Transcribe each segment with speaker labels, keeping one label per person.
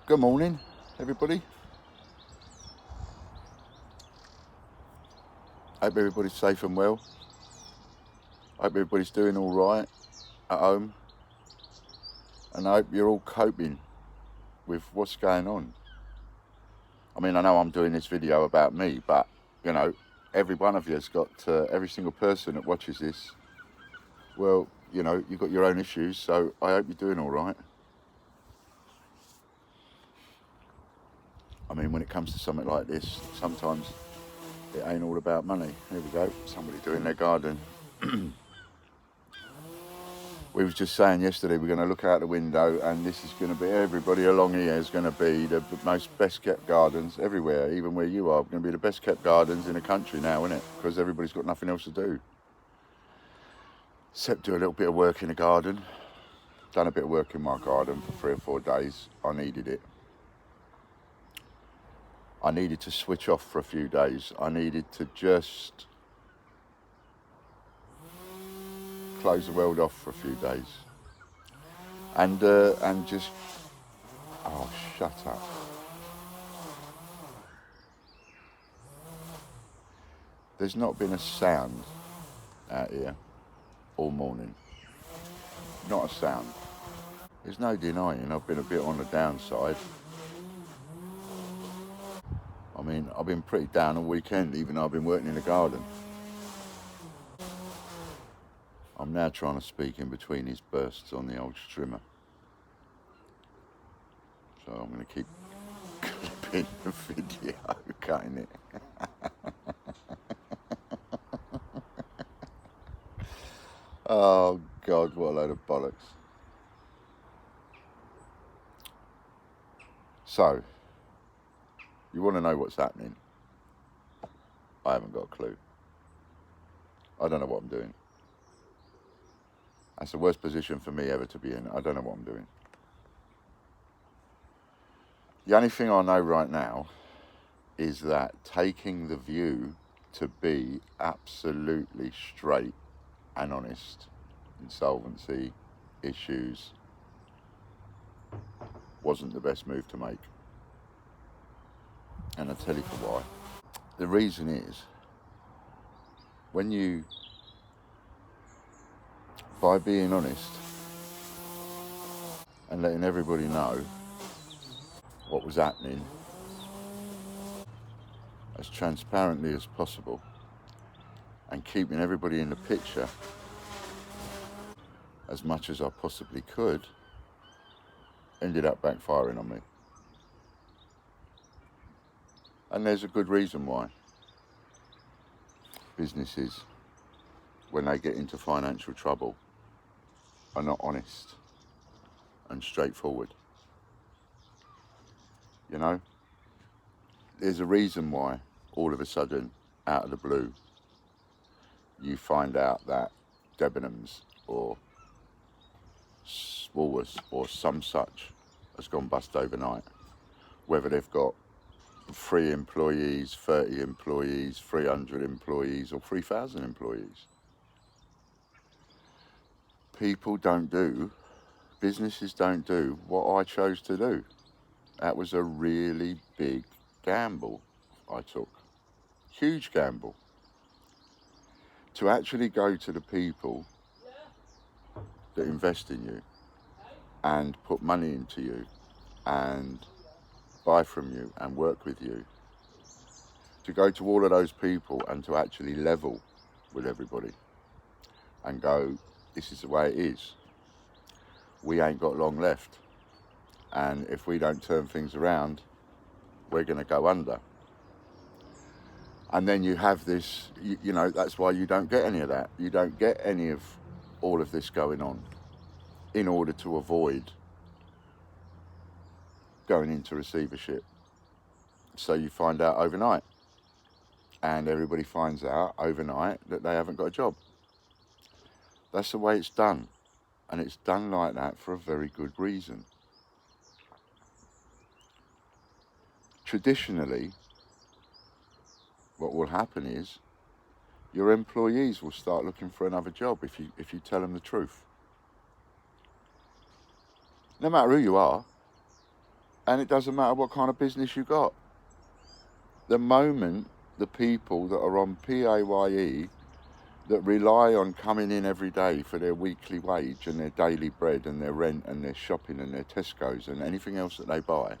Speaker 1: Good morning, everybody. Hope everybody's safe and well. Hope everybody's doing all right at home. And I hope you're all coping with what's going on. I mean, I know I'm doing this video about me, but, you know, every one of you has got, every single person that watches this, well, you know, you've got your own issues, so I hope you're doing all right. I mean, when it comes to something like this, sometimes it ain't all about money. Here we go, somebody doing their garden. We was just saying yesterday we're going to look out the window and this is going to be, everybody along here is going to be the most best kept gardens everywhere, even where you are, going to be the best kept gardens in the country now, isn't it? Because everybody's got nothing else to do. Except do a little bit of work in the garden. Done a bit of work in my garden for 3 or 4 days. I needed it. I needed to switch off for a few days. I needed to just close the world off for a few days. And just, oh, shut up. There's not been a sound out here all morning. Not a sound. There's no denying I've been a bit on the downside. I mean, I've been pretty down all weekend, even though I've been working in the garden. I'm now trying to speak in between these bursts on the old strimmer. So I'm going to keep clipping the video, cutting it. Oh God, what a load of bollocks. So, you want to know what's happening? I haven't got a clue. I don't know what I'm doing. That's the worst position for me ever to be in. I don't know what I'm doing. The only thing I know right now is that taking the view to be absolutely straight and honest, insolvency, issues, wasn't the best move to make. And I'll tell you for why. The reason is, when you, by being honest and letting everybody know what was happening as transparently as possible and keeping everybody in the picture as much as I possibly could, ended up backfiring on me. And there's a good reason why. Businesses, when they get into financial trouble, are not honest and straightforward. You know, there's a reason why all of a sudden, out of the blue, you find out that Debenhams or Woolworths or some such has gone bust overnight. Whether they've got 3 employees, 30 employees, 300 employees or 3,000 employees. People don't do, businesses don't do what I chose to do. That was a really big gamble I took. Huge gamble. To actually go to the people that invest in you and put money into you and buy from you and work with you, to go to all of those people and to actually level with everybody and go, this is the way it is. We ain't got long left. And if we don't turn things around, we're going to go under. And then you have this, you know, that's why you don't get any of that. You don't get any of all of this going on in order to avoid going into receivership. So you find out overnight. And everybody finds out overnight that they haven't got a job. That's the way it's done. And it's done like that for a very good reason. Traditionally, what will happen is your employees will start looking for another job if you tell them the truth. No matter who you are, And it doesn't matter what kind of business you got. The moment the people that are on PAYE, that rely on coming in every day for their weekly wage and their daily bread and their rent and their shopping and their Tesco's and anything else that they buy,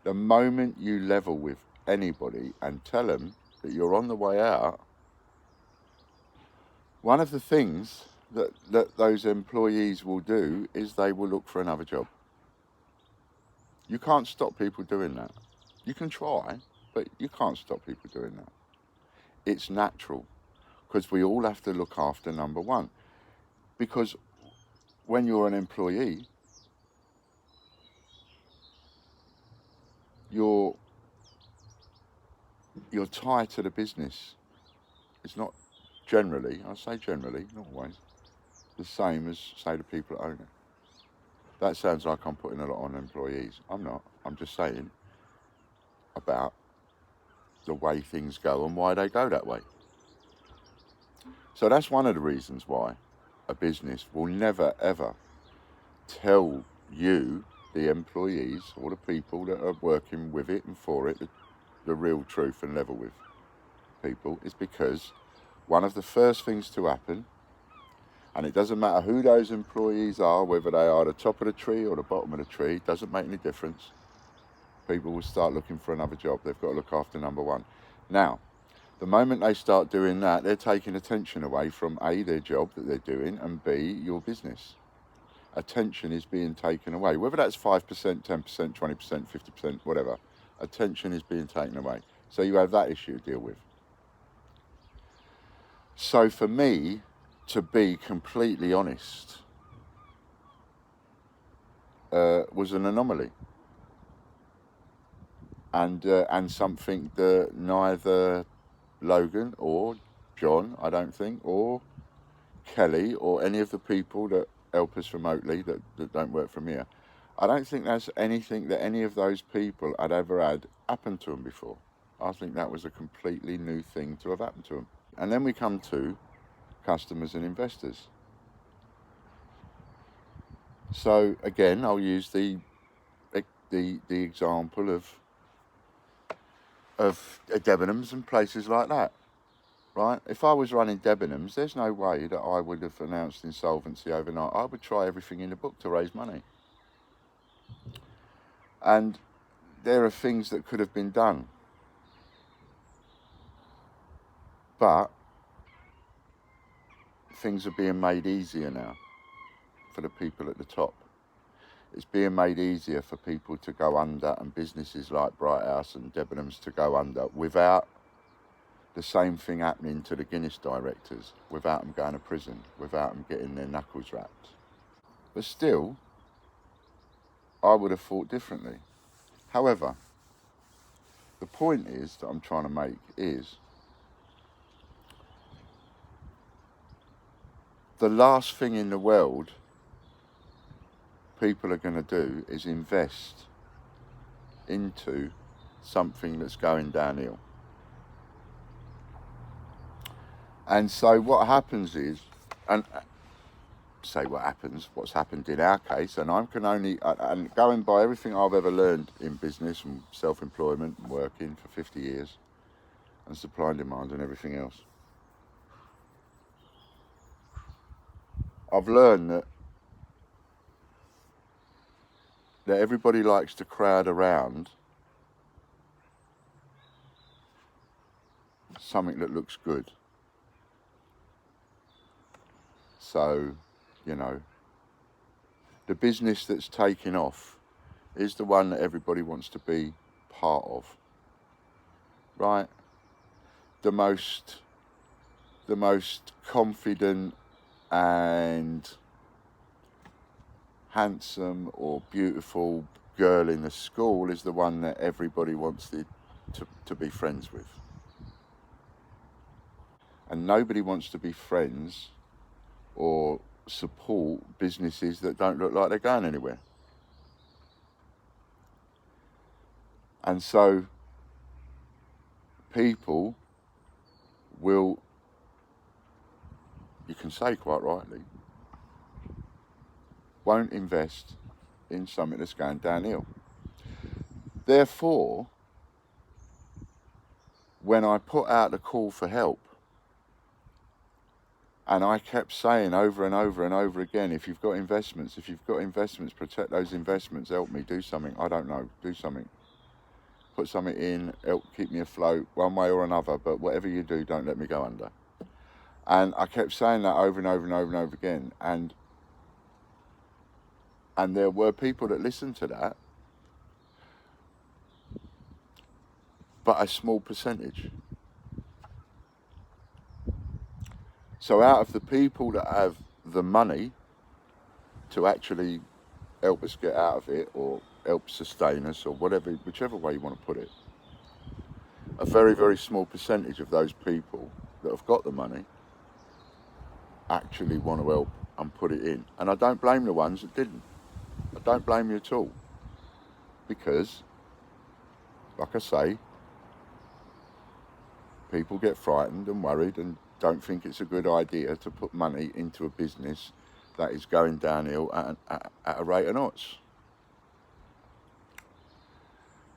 Speaker 1: the moment you level with anybody and tell them that you're on the way out, one of the things that those employees will do is they will look for another job. You can't stop people doing that. You can try, but you can't stop people doing that. It's natural, because we all have to look after number one. Because when you're an employee, you're tied to the business. It's not generally, I say generally, not always, the same as, say, the people that own it. That sounds like I'm putting a lot on employees. I'm not. I'm just saying about the way things go and why they go that way. So that's one of the reasons why a business will never, ever tell you, the employees, or the people that are working with it and for it, the real truth and level with people, is because one of the first things to happen, and it doesn't matter who those employees are, whether they are the top of the tree or the bottom of the tree, it doesn't make any difference. People will start looking for another job. They've got to look after number one. Now, the moment they start doing that, they're taking attention away from A, their job that they're doing, and B, your business. Attention is being taken away. Whether that's 5%, 10%, 20%, 50%, whatever, attention is being taken away. So you have that issue to deal with. So for me, to be completely honest, was an anomaly. And something that neither Logan or John, I don't think, or Kelly or any of the people that help us remotely that don't work from here, I don't think that's anything that any of those people had ever had happen to them before. I think that was a completely new thing to have happened to them. And then we come to customers and investors. So again, I'll use the example of Debenhams and places like that, right? If I was running Debenhams, there's no way that I would have announced insolvency overnight. I would try everything in the book to raise money. And there are things that could have been done. But things are being made easier now for the people at the top. It's being made easier for people to go under, and businesses like Bright House and Debenhams to go under without the same thing happening to the Guinness directors, without them going to prison, without them getting their knuckles wrapped. But still, I would have thought differently. However, the point is that I'm trying to make is the last thing in the world people are going to do is invest into something that's going downhill. And so what happens is, and say what happens, what's happened in our case, and I can only, and going by everything I've ever learned in business and self-employment and working for 50 years and supply and demand and everything else, I've learned that everybody likes to crowd around something that looks good. So, you know, the business that's taking off is the one that everybody wants to be part of, right? The most confident and handsome or beautiful girl in the school is the one that everybody wants to be friends with. And nobody wants to be friends or support businesses that don't look like they're going anywhere. And so people will, you can say quite rightly, won't invest in something that's going downhill. Therefore, when I put out the call for help, and I kept saying over and over and over again, if you've got investments, protect those investments, help me, do something, I don't know, do something. Put something in, help keep me afloat one way or another, but whatever you do, don't let me go under. And I kept saying that over and over and over and over again. And there were people that listened to that, but a small percentage. So out of the people that have the money to actually help us get out of it or help sustain us or whatever, whichever way you want to put it, a very, very small percentage of those people that have got the money actually want to help and put it in. And I don't blame the ones that didn't. I don't blame you at all. Because, like I say, people get frightened and worried and don't think it's a good idea to put money into a business that is going downhill at a rate of knots.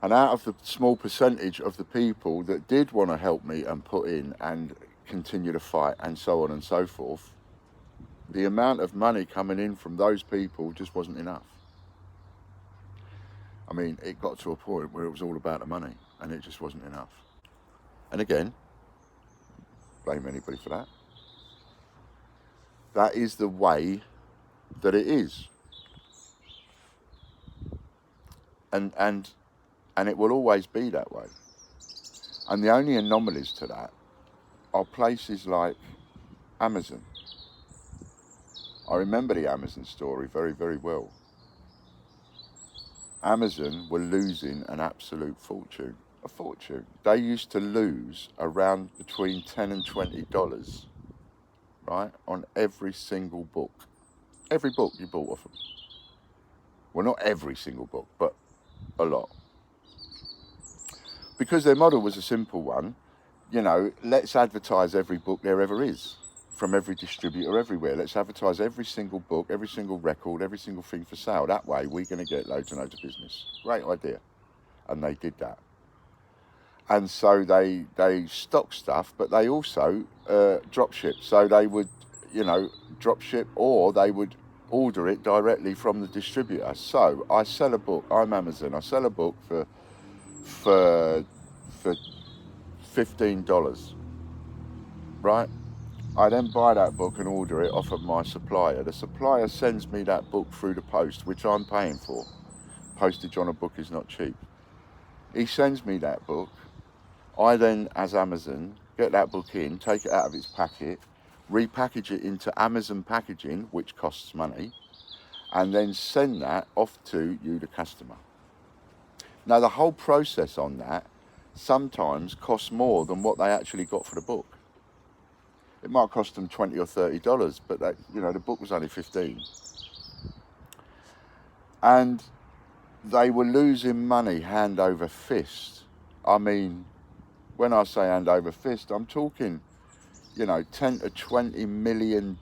Speaker 1: And out of the small percentage of the people that did want to help me and put in and continue to fight and so on and so forth, the amount of money coming in from those people just wasn't enough. I mean, it got to a point where it was all about the money and it just wasn't enough. And again, blame anybody for that. That is the way that it is. And it will always be that way. And the only anomalies to that are places like Amazon. I remember the Amazon story very, very well. Amazon were losing an absolute fortune. A fortune. They used to lose around between $10 and $20, right, on every single book. Every book you bought off them. Well, not every single book, but a lot. Because their model was a simple one, you know, let's advertise every book there ever is, from every distributor everywhere. Let's advertise every single book, every single record, every single thing for sale. That way we're going to get loads and loads of business. Great idea. And they did that. And so they stock stuff, but they also drop ship. So they would, you know, drop ship, or they would order it directly from the distributor. So I sell a book, I'm Amazon, I sell a book for $15, right? I then buy that book and order it off of my supplier. The supplier sends me that book through the post, which I'm paying for. Postage on a book is not cheap. He sends me that book. I then, as Amazon, get that book in, take it out of its packet, repackage it into Amazon packaging, which costs money, and then send that off to you, the customer. Now, the whole process on that sometimes costs more than what they actually got for the book. It might cost them $20 or $30, but that, you know, the book was only $15. And they were losing money hand over fist. I mean, when I say hand over fist, I'm talking, you know, $10 to $20 million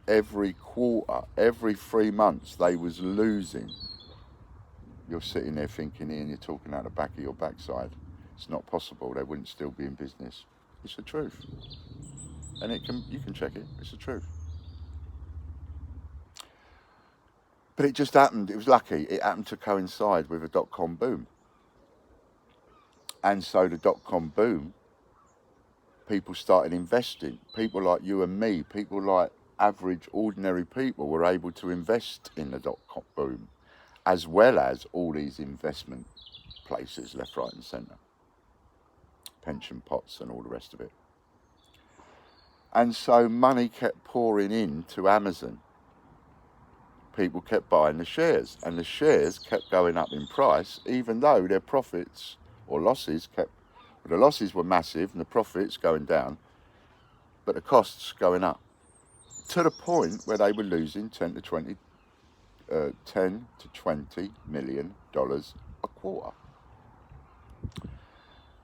Speaker 1: every quarter, every 3 months they was losing. You're sitting there thinking, Ian, you're talking out the back of your backside. It's not possible. They wouldn't still be in business. It's the truth. And you can check it. It's the truth. But it just happened. It was lucky. It happened to coincide with a dot-com boom. And so the dot-com boom, people started investing. People like you and me, people like average, ordinary people were able to invest in the dot-com boom, as well as all these investment places left, right and centre. Pension pots and all the rest of it. And so money kept pouring in to Amazon. People kept buying the shares, and the shares kept going up in price, even though their profits or losses the losses were massive and the profits going down, but the costs going up, to the point where they were losing $10 to $20 million a quarter.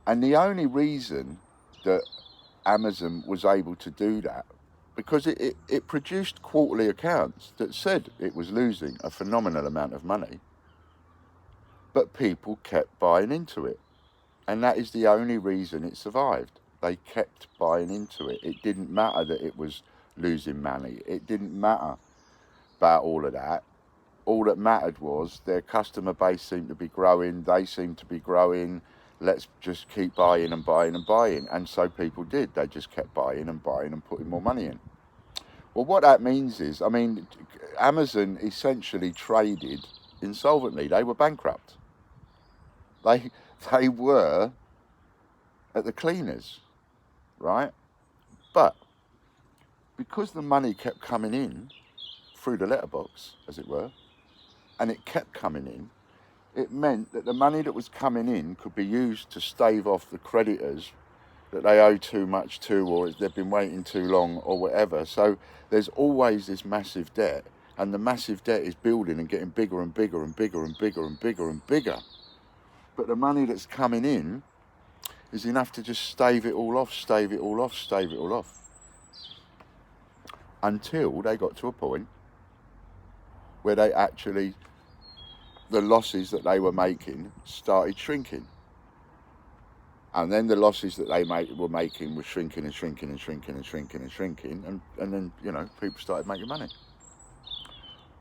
Speaker 1: And the only reason that Amazon was able to do that because it produced quarterly accounts that said it was losing a phenomenal amount of money, but people kept buying into it. And that is the only reason it survived. They kept buying into it. It didn't matter that it was losing money. It didn't matter about all of that. All that mattered was their customer base seemed to be growing. They seemed to be growing. Let's just keep buying and buying and buying. And so people did. They just kept buying and buying and putting more money in. Well, what that means is, I mean, Amazon essentially traded insolvently. They were bankrupt. They were at the cleaners, right? But because the money kept coming in through the letterbox, as it were, and it kept coming in, it meant that the money that was coming in could be used to stave off the creditors that they owe too much to, or they've been waiting too long, or whatever. So there's always this massive debt, and the massive debt is building and getting bigger and bigger and bigger and bigger and bigger and bigger. But the money that's coming in is enough to just stave it all off, stave it all off, stave it all off. Until they got to a point where they actually, the losses that they were making started shrinking. And then the losses that they were making were shrinking and shrinking and shrinking and shrinking and shrinking. And then, you know, people started making money.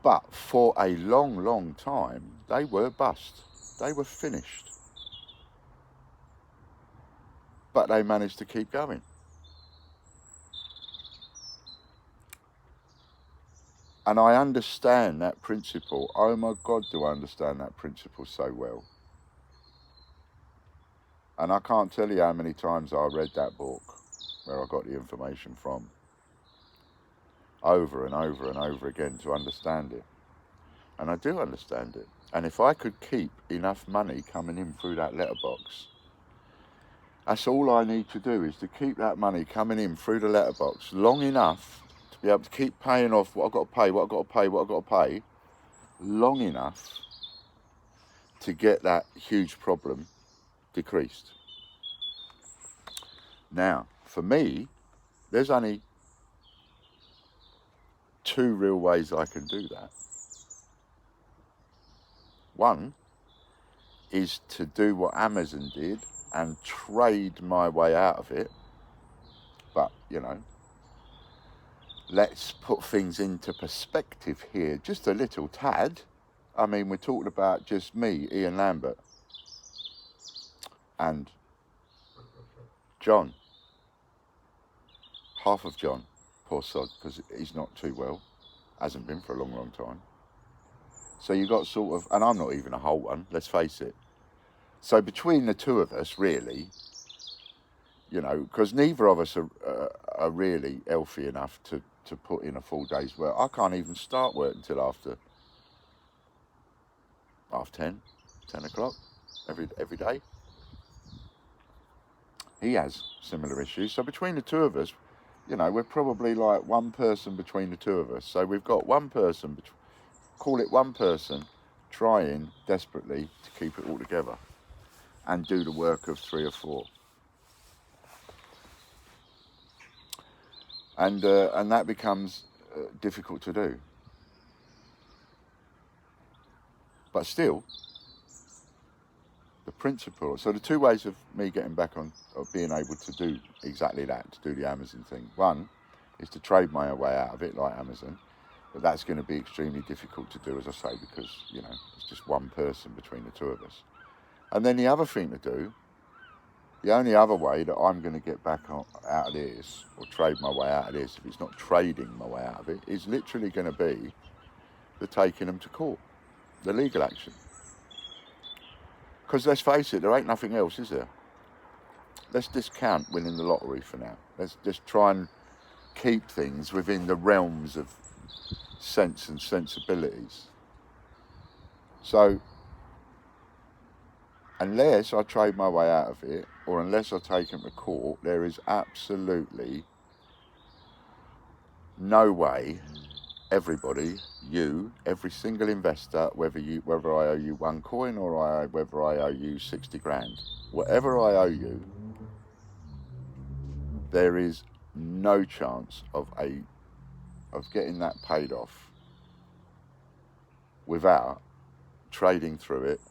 Speaker 1: But for a long, long time, they were bust. They were finished. But they managed to keep going. And I understand that principle. Oh my God, do I understand that principle so well. And I can't tell you how many times I read that book where I got the information from, over and over and over again, to understand it. And I do understand it. And if I could keep enough money coming in through that letterbox, that's all I need to do, is to keep that money coming in through the letterbox long enough to be able to keep paying off what I've got to pay, what I've got to pay, what I've got to pay, long enough to get that huge problem decreased. Now, for me, there's only two real ways I can do that. One is to do what Amazon did and trade my way out of it. But, you know, let's put things into perspective here just a little tad. I mean, we're talking about just me, Ian Lambert, and John. Half of John, poor sod, because he's not too well. Hasn't been for a long, long time. So you got sort of, and I'm not even a whole one, let's face it. So between the two of us, really, you know, because neither of us are really healthy enough to put in a full day's work. I can't even start work until after 10 o'clock every day. He has similar issues. So between the two of us, you know, we're probably like one person between the two of us. So we've got one person, call it one person, trying desperately to keep it all together and do the work of 3 or 4. And that becomes difficult to do. But still, the principle, so the two ways of me getting back on, of being able to do exactly that, to do the Amazon thing. One is to trade my way out of it like Amazon, but that's going to be extremely difficult to do, as I say, because, you know, it's just one person between the two of us. And then the other thing to do, the only other way that I'm going to get back out of this, or trade my way out of this, if it's not trading my way out of it, is literally going to be the taking them to court, the legal action. Because let's face it, there ain't nothing else, is there? Let's discount winning the lottery for now. Let's just try and keep things within the realms of sense and sensibilities. So, unless I trade my way out of it, or unless I take him to court, there is absolutely no way everybody, you, every single investor, whether I owe you one coin or whether I owe you 60 grand, whatever I owe you, there is no chance of getting that paid off without trading through it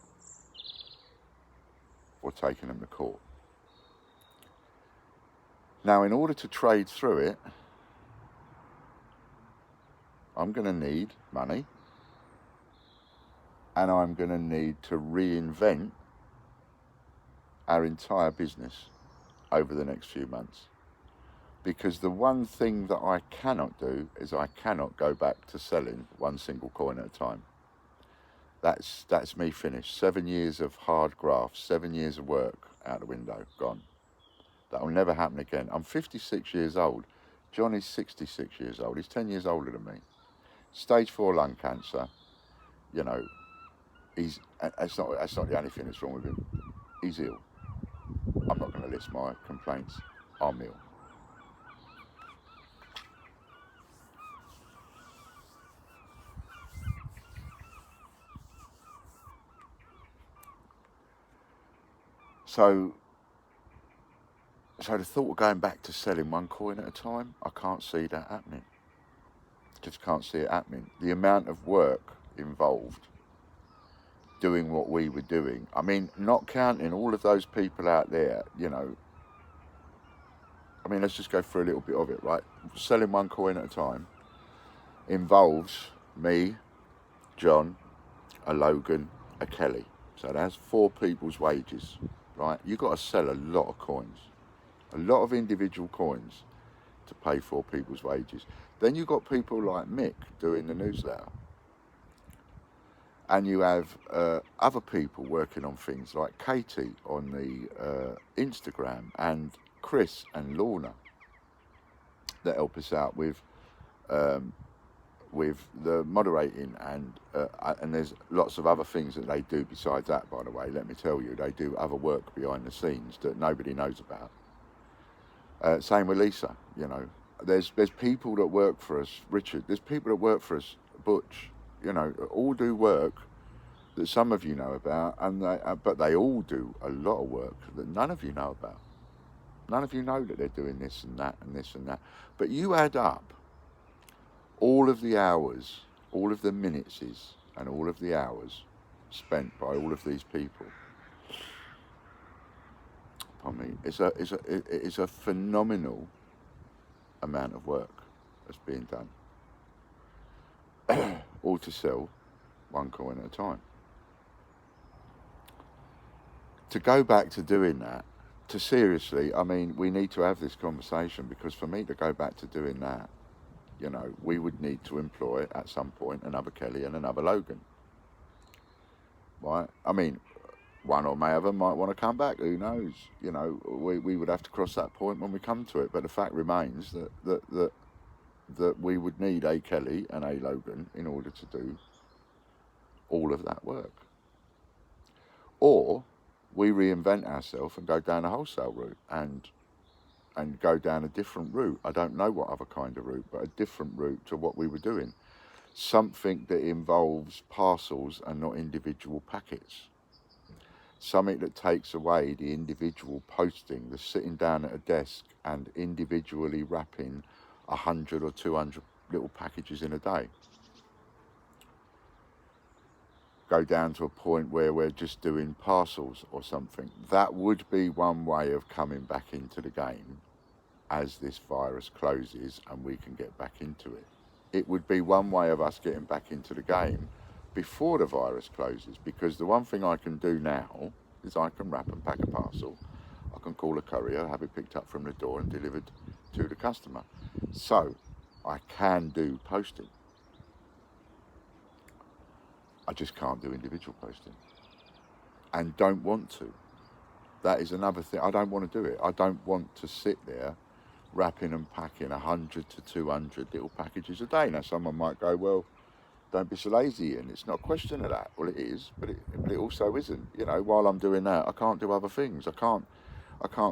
Speaker 1: or taking them to court. Now, in order to trade through it, I'm going to need money, and I'm going to need to reinvent our entire business over the next few months. Because the one thing that I cannot do is I cannot go back to selling one single coin at a time. That's me finished. 7 years of hard graft, 7 years of work out the window, gone. That will never happen again. I'm 56 years old. John is 66 years old. He's 10 years older than me. Stage 4 lung cancer. You know, that's not the only thing that's wrong with him. He's ill. I'm not going to list my complaints. I'm ill. So the thought of going back to selling one coin at a time, I can't see that happening. Just can't see it happening. The amount of work involved doing what we were doing. I mean, not counting all of those people out there, you know. I mean, let's just go through a little bit of it, right? Selling one coin at a time involves me, John, a Logan, a Kelly. So that's 4 people's wages, right? You've got to sell a lot of coins, a lot of individual coins to pay 4 people's wages. Then you've got people like Mick doing the newsletter. And you have other people working on things like Katie on the Instagram, and Chris and Lorna that help us out with the moderating, and there's lots of other things that they do besides that, by the way. Let me tell you, they do other work behind the scenes that nobody knows about. Same with Lisa, you know. There's people that work for us, Richard. There's people that work for us, Butch. You know, all do work that some of you know about, and but they all do a lot of work that none of you know about. None of you know that they're doing this and that and this and that. But you add up all of the hours, all of the minutes, and all of the hours spent by all of these people. I mean, it's a phenomenal amount of work that's being done, all to sell one coin at a time. To go back to doing that, to seriously, I mean, we need to have this conversation, because for me to go back to doing that, you know, we would need to employ at some point another Kelly and another Logan, right? I mean, one or may of them might want to come back. Who knows? You know, we would have to cross that point when we come to it. But the fact remains that we would need a Kelly and a Logan in order to do all of that work. Or we reinvent ourselves and go down a wholesale route and go down a different route. I don't know what other kind of route, but a different route to what we were doing. Something that involves parcels and not individual packets. Something that takes away the individual posting, the sitting down at a desk and individually wrapping 100 or 200 little packages in a day. Go down to a point where we're just doing parcels or something. That would be one way of coming back into the game as this virus closes and we can get back into it. It would be one way of us getting back into the game before the virus closes, because the one thing I can do now is I can wrap and pack a parcel. I can call a courier, have it picked up from the door and delivered to the customer. So I can do posting. I just can't do individual posting, and don't want to. That is another thing. I don't want to do it. I don't want to sit there wrapping and packing 100 to 200 little packages a day. Now, someone might go, well, don't be so lazy, and it's not a question of that. Well, it is, but it also isn't. You know, while I'm doing that, I can't do other things. I can't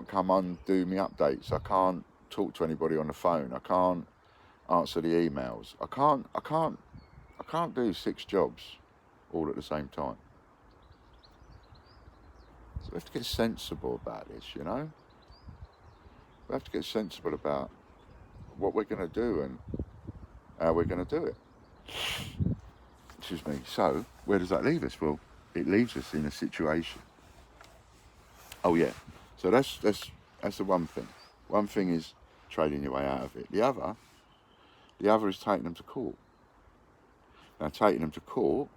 Speaker 1: come on, do me updates. I can't talk to anybody on the phone. I can't answer the emails. I can't do 6 jobs all at the same time. So we have to get sensible about this, you know? We have to get sensible about what we're going to do and how we're going to do it. Excuse me. So where does that leave us? Well, it leaves us in a situation. Oh yeah. So that's the one thing. One thing is trading your way out of it. The other is taking them to court. Now, taking them to court,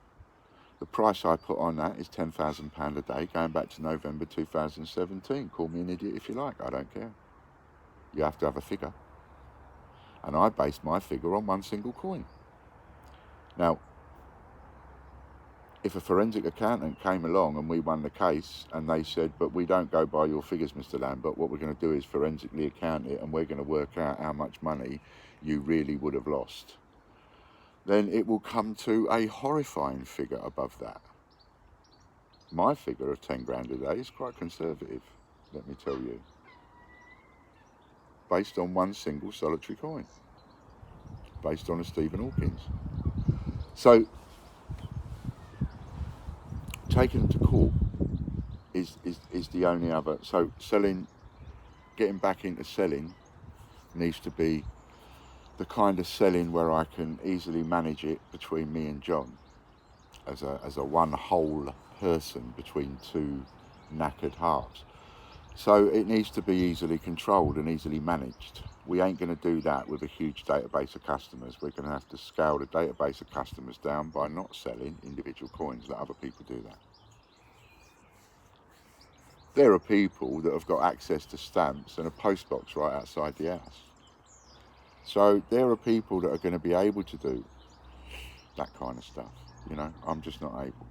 Speaker 1: the price I put on that is £10,000 a day, going back to November 2017. Call me an idiot if you like, I don't care. You have to have a figure. And I based my figure on one single coin. Now, if a forensic accountant came along and we won the case and they said, but we don't go by your figures, Mr. Lambert, what we're going to do is forensically account it and we're going to work out how much money you really would have lost, then it will come to a horrifying figure above that. My figure of 10 grand a day is quite conservative, let me tell you, based on one single solitary coin, based on a Stephen Hawkins. So taking them to court is the only other. So getting back into selling needs to be the kind of selling where I can easily manage it between me and John as a one whole person between two knackered hearts. So it needs to be easily controlled and easily managed. We ain't going to do that with a huge database of customers. We're going to have to scale the database of customers down by not selling individual coins. Let other people do that. There are people that have got access to stamps and a postbox right outside the house. So there are people that are going to be able to do that kind of stuff. You know, I'm just not able.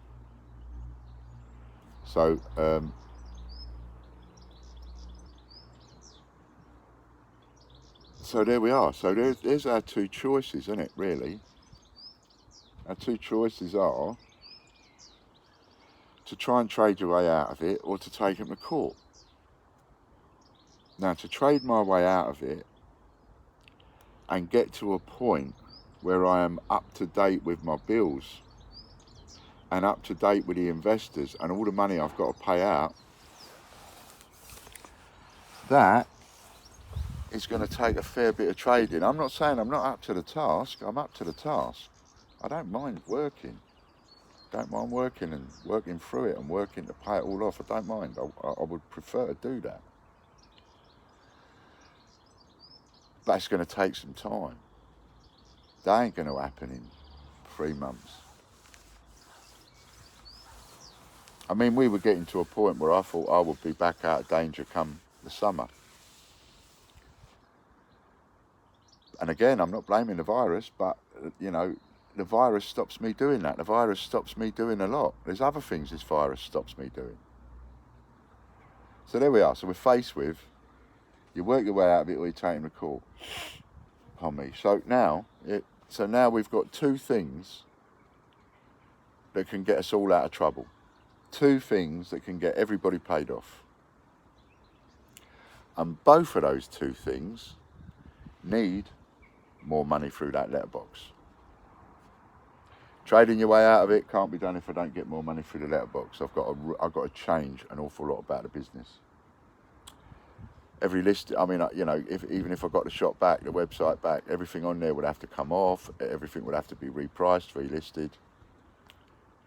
Speaker 1: So so there we are. So there's our two choices, isn't it, really? Our two choices are to try and trade your way out of it or to take them to court. Now, to trade my way out of it and get to a point where I am up to date with my bills and up to date with the investors and all the money I've got to pay out, that is going to take a fair bit of trading. I'm not saying I'm not up to the task. I'm up to the task. I don't mind working. Don't mind working and working through it and working to pay it all off. I don't mind. I would prefer to do that. But it's going to take some time. That ain't going to happen in 3 months. I mean, we were getting to a point where I thought I would be back out of danger come the summer. And again, I'm not blaming the virus, but, you know, the virus stops me doing that. The virus stops me doing a lot. There's other things this virus stops me doing. So there we are. So we're faced with, you work your way out of it or you take them to court. Upon me. So now we've got two things that can get us all out of trouble. Two things that can get everybody paid off. And both of those two things need more money through that letterbox. Trading your way out of it can't be done if I don't get more money through the letterbox. I've got to change an awful lot about the business. Every list, I mean, you know, even if I got the shop back, the website back, everything on there would have to come off. Everything would have to be repriced, relisted.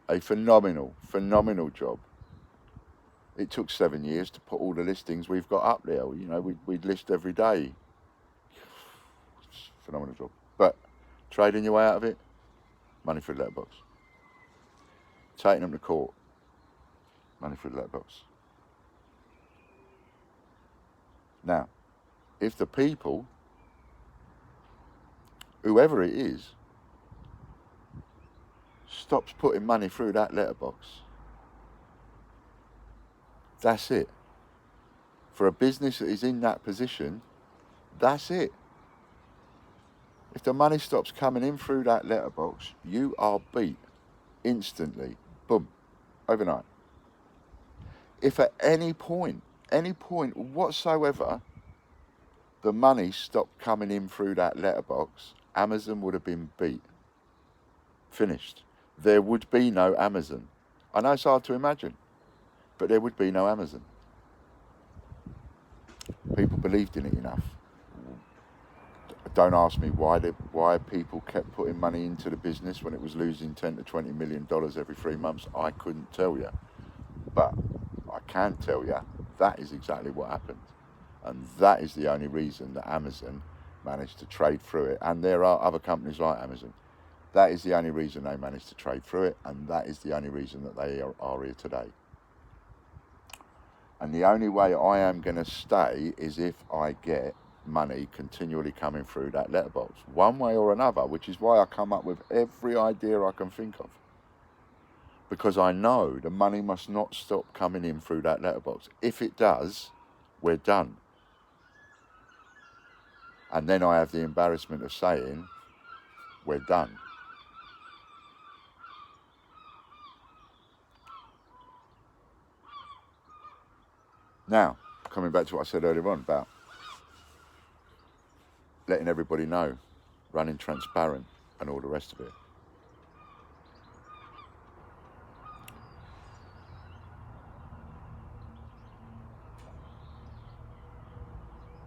Speaker 1: A phenomenal job. It took 7 years to put all the listings we've got up there. You know, we'd list every day. It's a phenomenal job. But trading your way out of it, money through the letterbox. Taking them to court, money through the letterbox. Now, if the people, whoever it is, stops putting money through that letterbox, that's it. For a business that is in that position, that's it. If the money stops coming in through that letterbox, you are beat instantly. Boom. Overnight. If at any point whatsoever, the money stopped coming in through that letterbox, Amazon would have been beat. Finished. There would be no Amazon. I know it's hard to imagine, but there would be no Amazon. People believed in it enough. Don't ask me why people kept putting money into the business when it was losing $10 to $20 million every 3 months. I couldn't tell you. But I can tell you that is exactly what happened. And that is the only reason that Amazon managed to trade through it. And there are other companies like Amazon. That is the only reason they managed to trade through it. And that is the only reason that they are here today. And the only way I am going to stay is if I get money continually coming through that letterbox, one way or another, which is why I come up with every idea I can think of. Because I know the money must not stop coming in through that letterbox. If it does, we're done. And then I have the embarrassment of saying, we're done. Now, coming back to what I said earlier on about letting everybody know, running transparent and all the rest of it.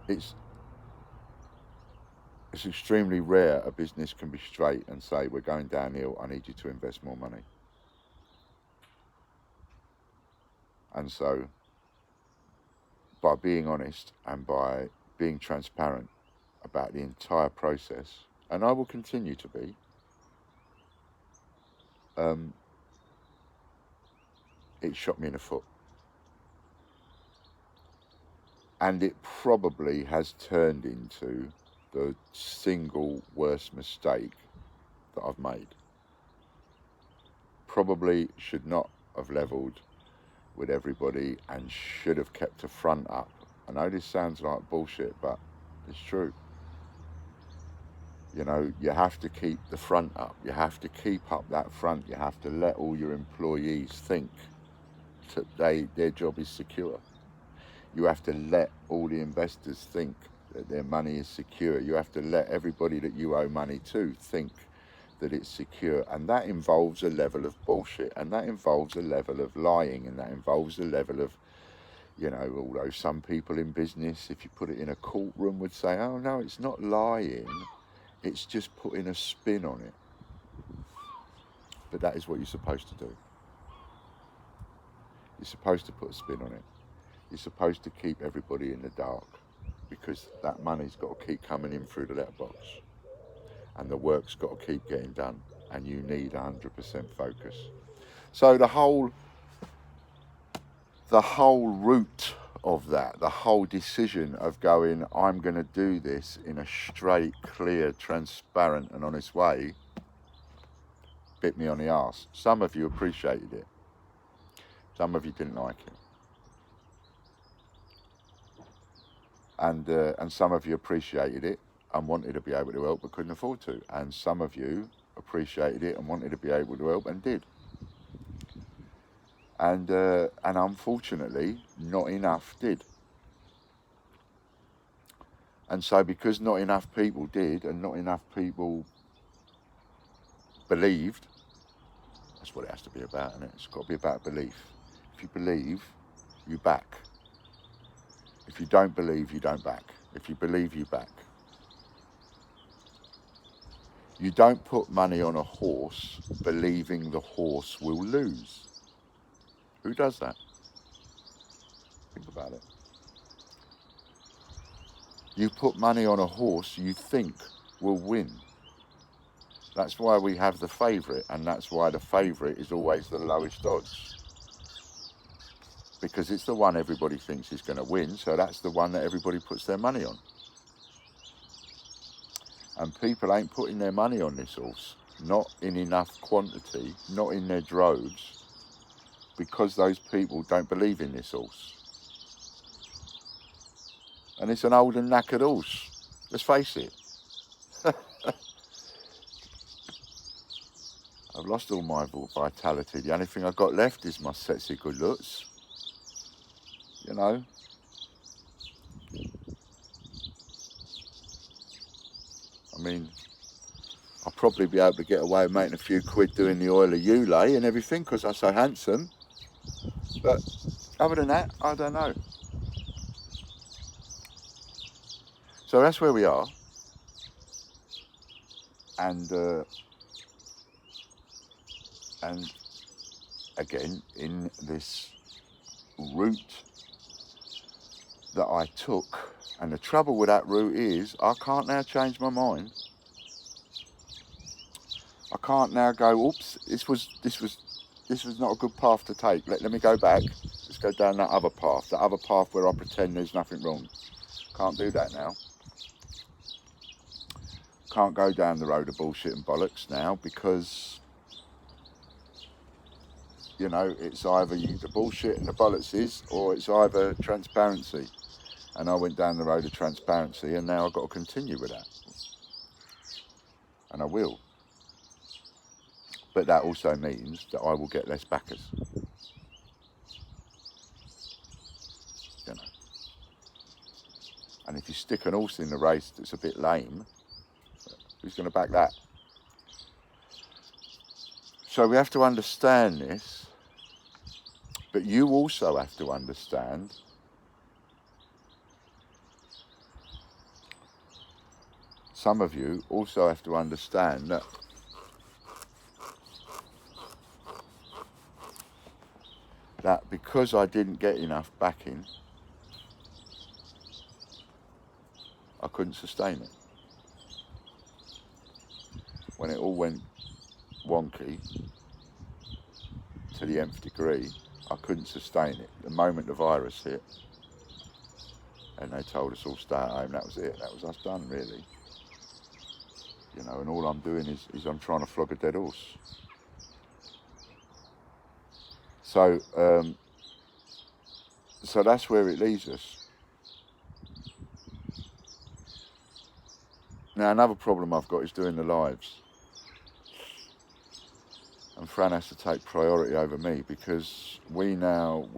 Speaker 1: It's extremely rare a business can be straight and say, we're going downhill, I need you to invest more money. And so, by being honest and by being transparent about the entire process, and I will continue to be, it shot me in the foot. And it probably has turned into the single worst mistake that I've made. Probably should not have levelled with everybody and should have kept a front up. I know this sounds like bullshit, but it's true. You know, you have to keep the front up. You have to keep up that front. You have to let all your employees think that their job is secure. You have to let all the investors think that their money is secure. You have to let everybody that you owe money to think that it's secure. And that involves a level of bullshit. And that involves a level of lying. And that involves a level of, you know, although some people in business, if you put it in a courtroom, would say, oh no, it's not lying. It's just putting a spin on it. But that is what you're supposed to do. You're supposed to put a spin on it. You're supposed to keep everybody in the dark, because that money's got to keep coming in through the letterbox and the work's got to keep getting done, and you need 100% focus. So the whole root of that, the whole decision of going, I'm going to do this in a straight, clear, transparent and honest way, bit me on the arse. Some of you appreciated it. Some of you didn't like it. And some of you appreciated it and wanted to be able to help but couldn't afford to. And some of you appreciated it and wanted to be able to help and did. And unfortunately, not enough did. And so because not enough people did and not enough people believed, that's what it has to be about, isn't it? It's got to be about belief. If you believe, you back. If you don't believe, you don't back. If you believe, you back. You don't put money on a horse believing the horse will lose. Who does that? Think about it. You put money on a horse you think will win. That's why we have the favourite, and that's why the favourite is always the lowest odds. Because it's the one everybody thinks is going to win, so that's the one that everybody puts their money on. And people ain't putting their money on this horse, not in enough quantity, not in their droves, because those people don't believe in this horse. And it's an old and knackered horse, let's face it. I've lost all my vitality. The only thing I've got left is my sexy good looks. You know. I mean, I'll probably be able to get away with making a few quid doing the oil of Ulay and everything because I'm so handsome. But other than that, I don't know. So that's where we are. and again, in this route that I took, and the trouble with that route is I can't now change my mind. I can't now go, oops, this was not a good path to take. Let me go back. Let's go down that other path where I pretend there's nothing wrong. Can't do that now. Can't go down the road of bullshit and bollocks now, because you know, it's either the bullshit and the bollocks is, or it's either transparency. And I went down the road of transparency, and now I've got to continue with that. And I will. But that also means that I will get less backers. You know. And if you stick an horse in the race that's a bit lame, who's going to back that? So we have to understand this, but you also have to understand some of you also have to understand that because I didn't get enough backing, I couldn't sustain it. When it all went wonky to the nth degree, I couldn't sustain it. The moment the virus hit and they told us all stay at home, that was it. That was us done, really. You know, and all I'm doing is I'm trying to flog a dead horse. So that's where it leaves us. Now, another problem I've got is doing the lives. And Fran has to take priority over me, because we don't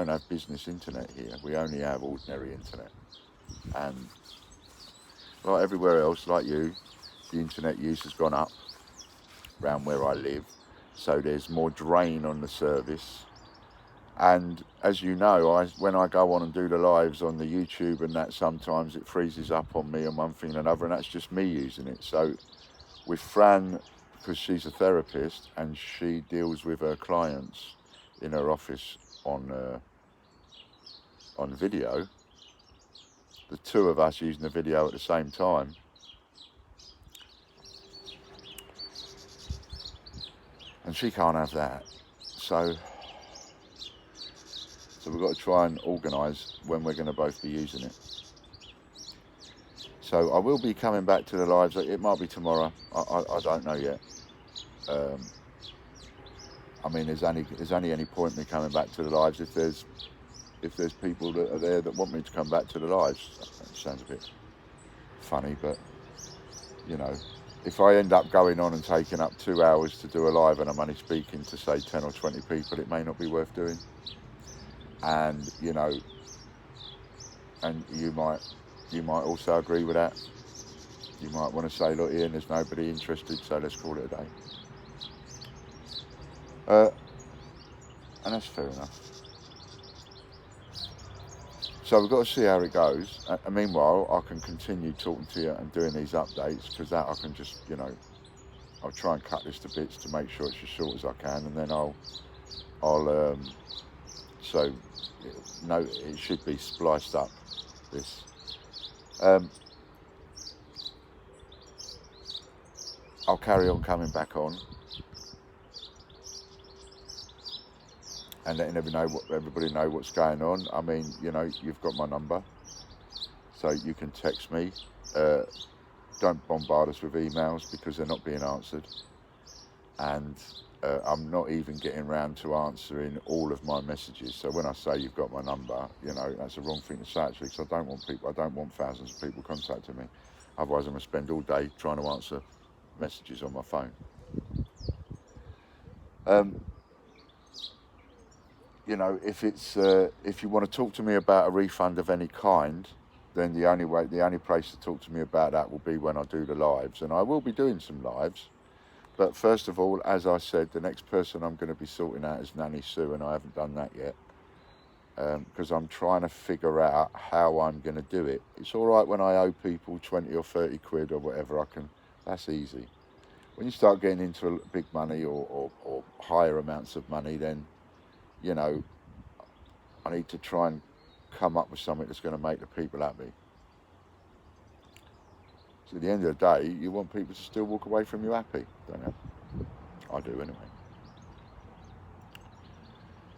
Speaker 1: have business internet here. We only have ordinary internet. And like everywhere else, like you, the internet use has gone up around where I live. So there's more drain on the service. And as you know, when I go on and do the lives on the YouTube and that, sometimes it freezes up on me and one thing and another, and that's just me using it. So with Fran, because she's a therapist and she deals with her clients in her office on video, the two of us using the video at the same time, and she can't have that. So we've got to try and organise when we're going to both be using it. So I will be coming back to the lives. It might be tomorrow. I don't know yet. I mean, there's only any point in me coming back to the lives if there's people that are there that want me to come back to the lives. That sounds a bit funny, but you know, if I end up going on and taking up 2 hours to do a live and I'm only speaking to say 10 or 20 people, it may not be worth doing. And you know, and you might also agree with that. You might want to say, look, Ian, there's nobody interested, so let's call it a day. And that's fair enough. So we've got to see how it goes. And meanwhile, I can continue talking to you and doing these updates, because that I can just, you know, I'll try and cut this to bits to make sure it's as short as I can, and then so no, it should be spliced up, this. I'll carry on coming back on and letting everybody know what's going on. I mean, you know, you've got my number, so you can text me. Don't bombard us with emails, because they're not being answered. And I'm not even getting round to answering all of my messages. So when I say you've got my number, you know, that's the wrong thing to say, actually, because I don't want thousands of people contacting me. Otherwise, I'm going to spend all day trying to answer messages on my phone. You know, if you want to talk to me about a refund of any kind, then the only place to talk to me about that will be when I do the lives. And I will be doing some lives. But first of all, as I said, the next person I'm going to be sorting out is Nanny Sue, and I haven't done that yet, because I'm trying to figure out how I'm going to do it. It's all right when I owe people 20 or 30 quid or whatever. That's easy. When you start getting into big money or higher amounts of money, then, you know, I need to try and come up with something that's going to make the people happy. So at the end of the day, you want people to still walk away from you happy, don't you? I do anyway.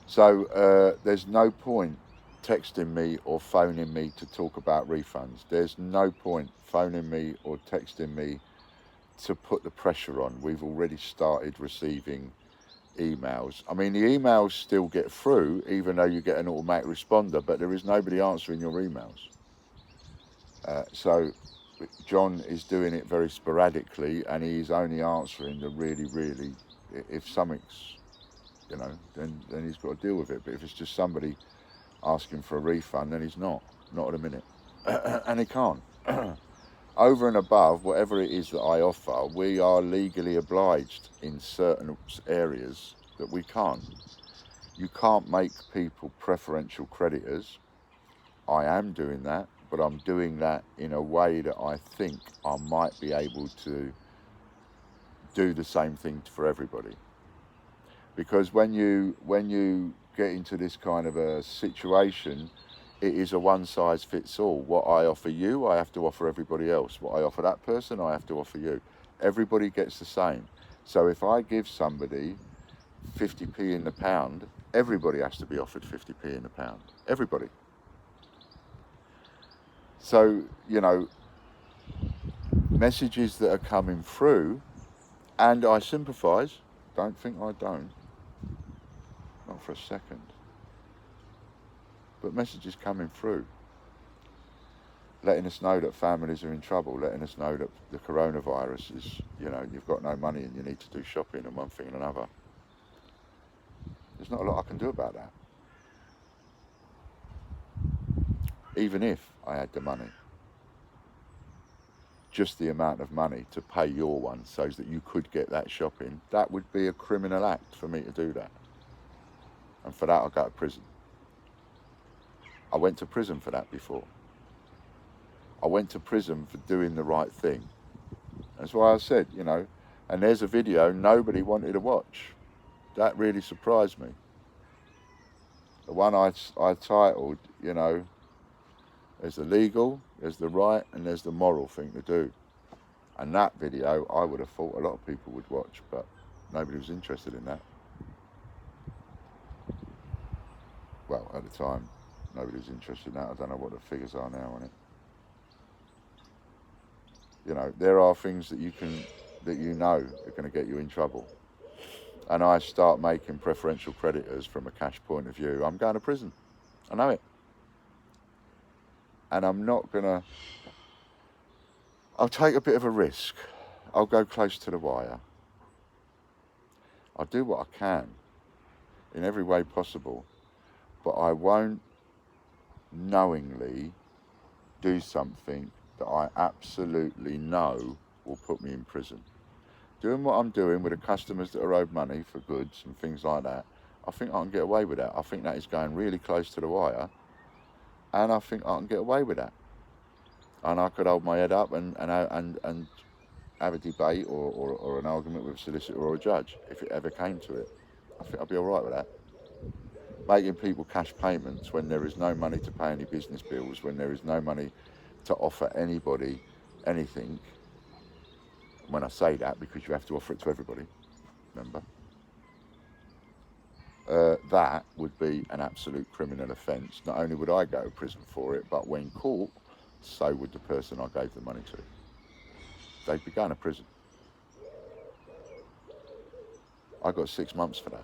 Speaker 1: So there's no point texting me or phoning me to talk about refunds. There's no point phoning me or texting me to put the pressure on. We've already started receiving emails. I mean, the emails still get through, even though you get an automatic responder, but there is nobody answering your emails. So John is doing it very sporadically, and he's only answering the really, if something's, you know, then he's got to deal with it. But if it's just somebody asking for a refund, then he's not at a minute. And he can't. Over and above whatever it is that I offer, we are legally obliged in certain areas that we can't. You can't make people preferential creditors. I am doing that, but I'm doing that in a way that I think I might be able to do the same thing for everybody. Because when you get into this kind of a situation, it is a one-size-fits-all. What I offer you, I have to offer everybody else. What I offer that person, I have to offer you. Everybody gets the same. So if I give somebody 50p in the pound, everybody has to be offered 50p in the pound. Everybody. So, you know, messages that are coming through, and I sympathise, don't think I don't, not for a second, but messages coming through, letting us know that families are in trouble, letting us know that the coronavirus is, you know, you've got no money and you need to do shopping and one thing and another. There's not a lot I can do about that. Even if I had the money, just the amount of money to pay your one so that you could get that shopping, that would be a criminal act for me to do that. And for that, I'll go to prison. I went to prison for that before. I went to prison for doing the right thing. That's why I said, you know, and there's a video nobody wanted to watch. That really surprised me. The one I titled, you know, there's the legal, there's the right, and there's the moral thing to do. And that video, I would have thought a lot of people would watch, but nobody was interested in that. Well, at the time, nobody was interested in that. I don't know what the figures are now on it. You know, there are things that you know are going to get you in trouble. And I start making preferential creditors from a cash point of view, I'm going to prison. I know it. And I'm not going to... I'll take a bit of a risk. I'll go close to the wire. I'll do what I can in every way possible, but I won't knowingly do something that I absolutely know will put me in prison. Doing what I'm doing with the customers that are owed money for goods and things like that, I think I can get away with that. I think that is going really close to the wire, and I think I can get away with that. And I could hold my head up and have a debate or an argument with a solicitor or a judge if it ever came to it. I think I'd be all right with that. Making people cash payments when there is no money to pay any business bills, when there is no money to offer anybody anything. When I say that, because you have to offer it to everybody, remember? That would be an absolute criminal offence. Not only would I go to prison for it, but when caught, so would the person I gave the money to. They'd be going to prison. I got 6 months for that.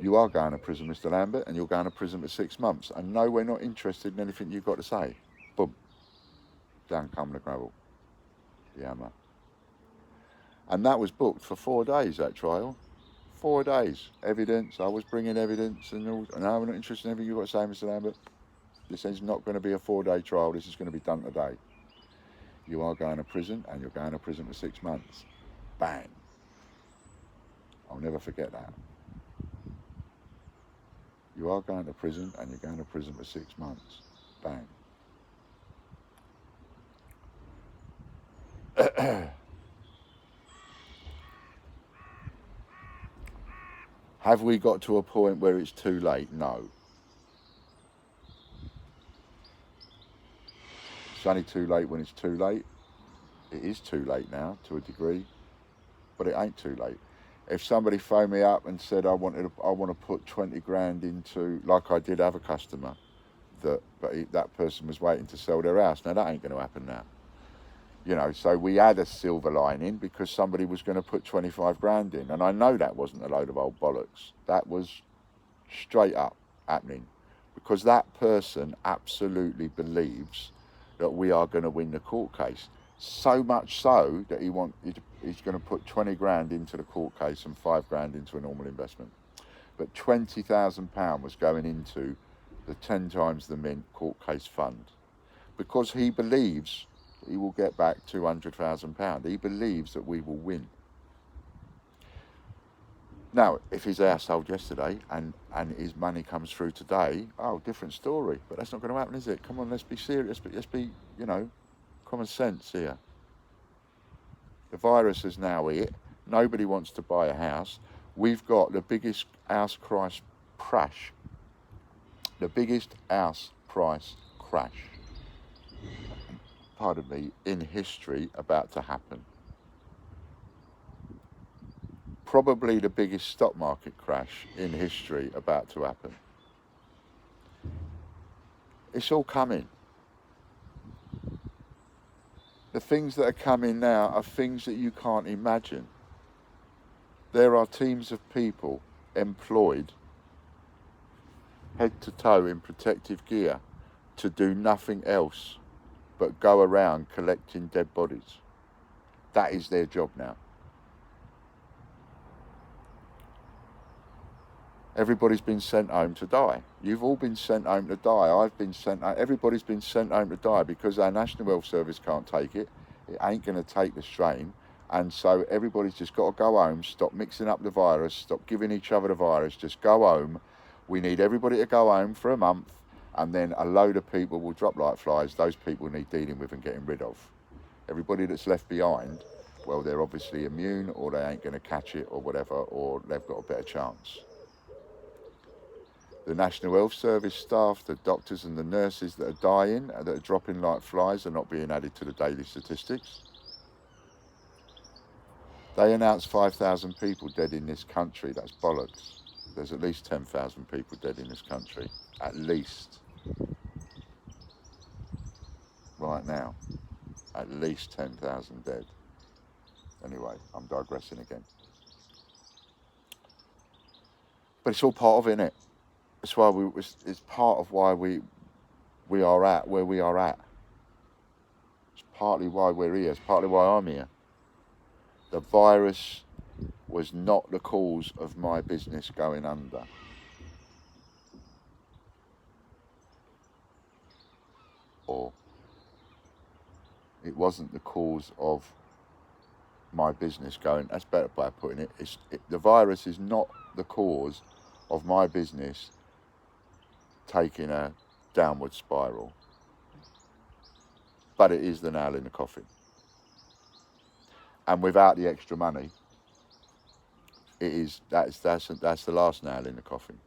Speaker 1: You are going to prison, Mr. Lambert, and you're going to prison for 6 months. And no, we're not interested in anything you've got to say. Boom. Down come the gravel. The hammer. And that was booked for 4 days, that trial. 4 days. Evidence. I was bringing evidence. And no, we're not interested in anything you've got to say, Mr. Lambert. This is not going to be a 4-day trial. This is going to be done today. You are going to prison, and you're going to prison for 6 months. Bang. I'll never forget that. You are going to prison, and you're going to prison for 6 months. Bang. Have we got to a point where it's too late? No. It's only too late when it's too late. It is too late now to a degree, but it ain't too late. If somebody phoned me up and said I want to put 20 grand into, like I did have a customer, that person was waiting to sell their house. Now that ain't going to happen now. So we had a silver lining because somebody was going to put 25 grand in, and I know that wasn't a load of old bollocks. That was straight up happening because that person absolutely believes that we are going to win the court case. So much so that he's going to put 20 grand into the court case and 5 grand into a normal investment. But £20,000 was going into the 10 times the mint court case fund because he believes he will get back £200,000. He believes that we will win. Now, if his house sold yesterday and his money comes through today, different story. But that's not going to happen, is it? Come on, let's be serious. But let's be, common sense here. The virus is now hit. Nobody wants to buy a house. We've got the biggest house price crash. The biggest house price crash, pardon me, in history about to happen. Probably the biggest stock market crash in history about to happen. It's all coming. The things that are coming now are things that you can't imagine. There are teams of people employed head to toe in protective gear to do nothing else but go around collecting dead bodies. That is their job now. Everybody's been sent home to die. You've all been sent home to die. I've been sent home. Everybody's been sent home to die because our National Health Service can't take it. It ain't going to take the strain. And so everybody's just got to go home, stop mixing up the virus, stop giving each other the virus, just go home. We need everybody to go home for a month, and then a load of people will drop like flies. Those people need dealing with and getting rid of. Everybody that's left behind, well, they're obviously immune, or they ain't going to catch it, or whatever, or they've got a better chance. The National Health Service staff, the doctors and the nurses that are dying, that are dropping like flies, are not being added to the daily statistics. They announced 5,000 people dead in this country. That's bollocks. There's at least 10,000 people dead in this country. At least. Right now. At least 10,000 dead. Anyway, I'm digressing again. But it's all part of it, innit? It's why it's part of why we are at where we are at. It's partly why we're here. It's partly why I'm here. The virus was not the cause of my business going under. Or it wasn't the cause of my business going, that's better way of putting it. The virus is not the cause of my business taking a downward spiral. But it is the nail in the coffin. And without the extra money, that's the last nail in the coffin.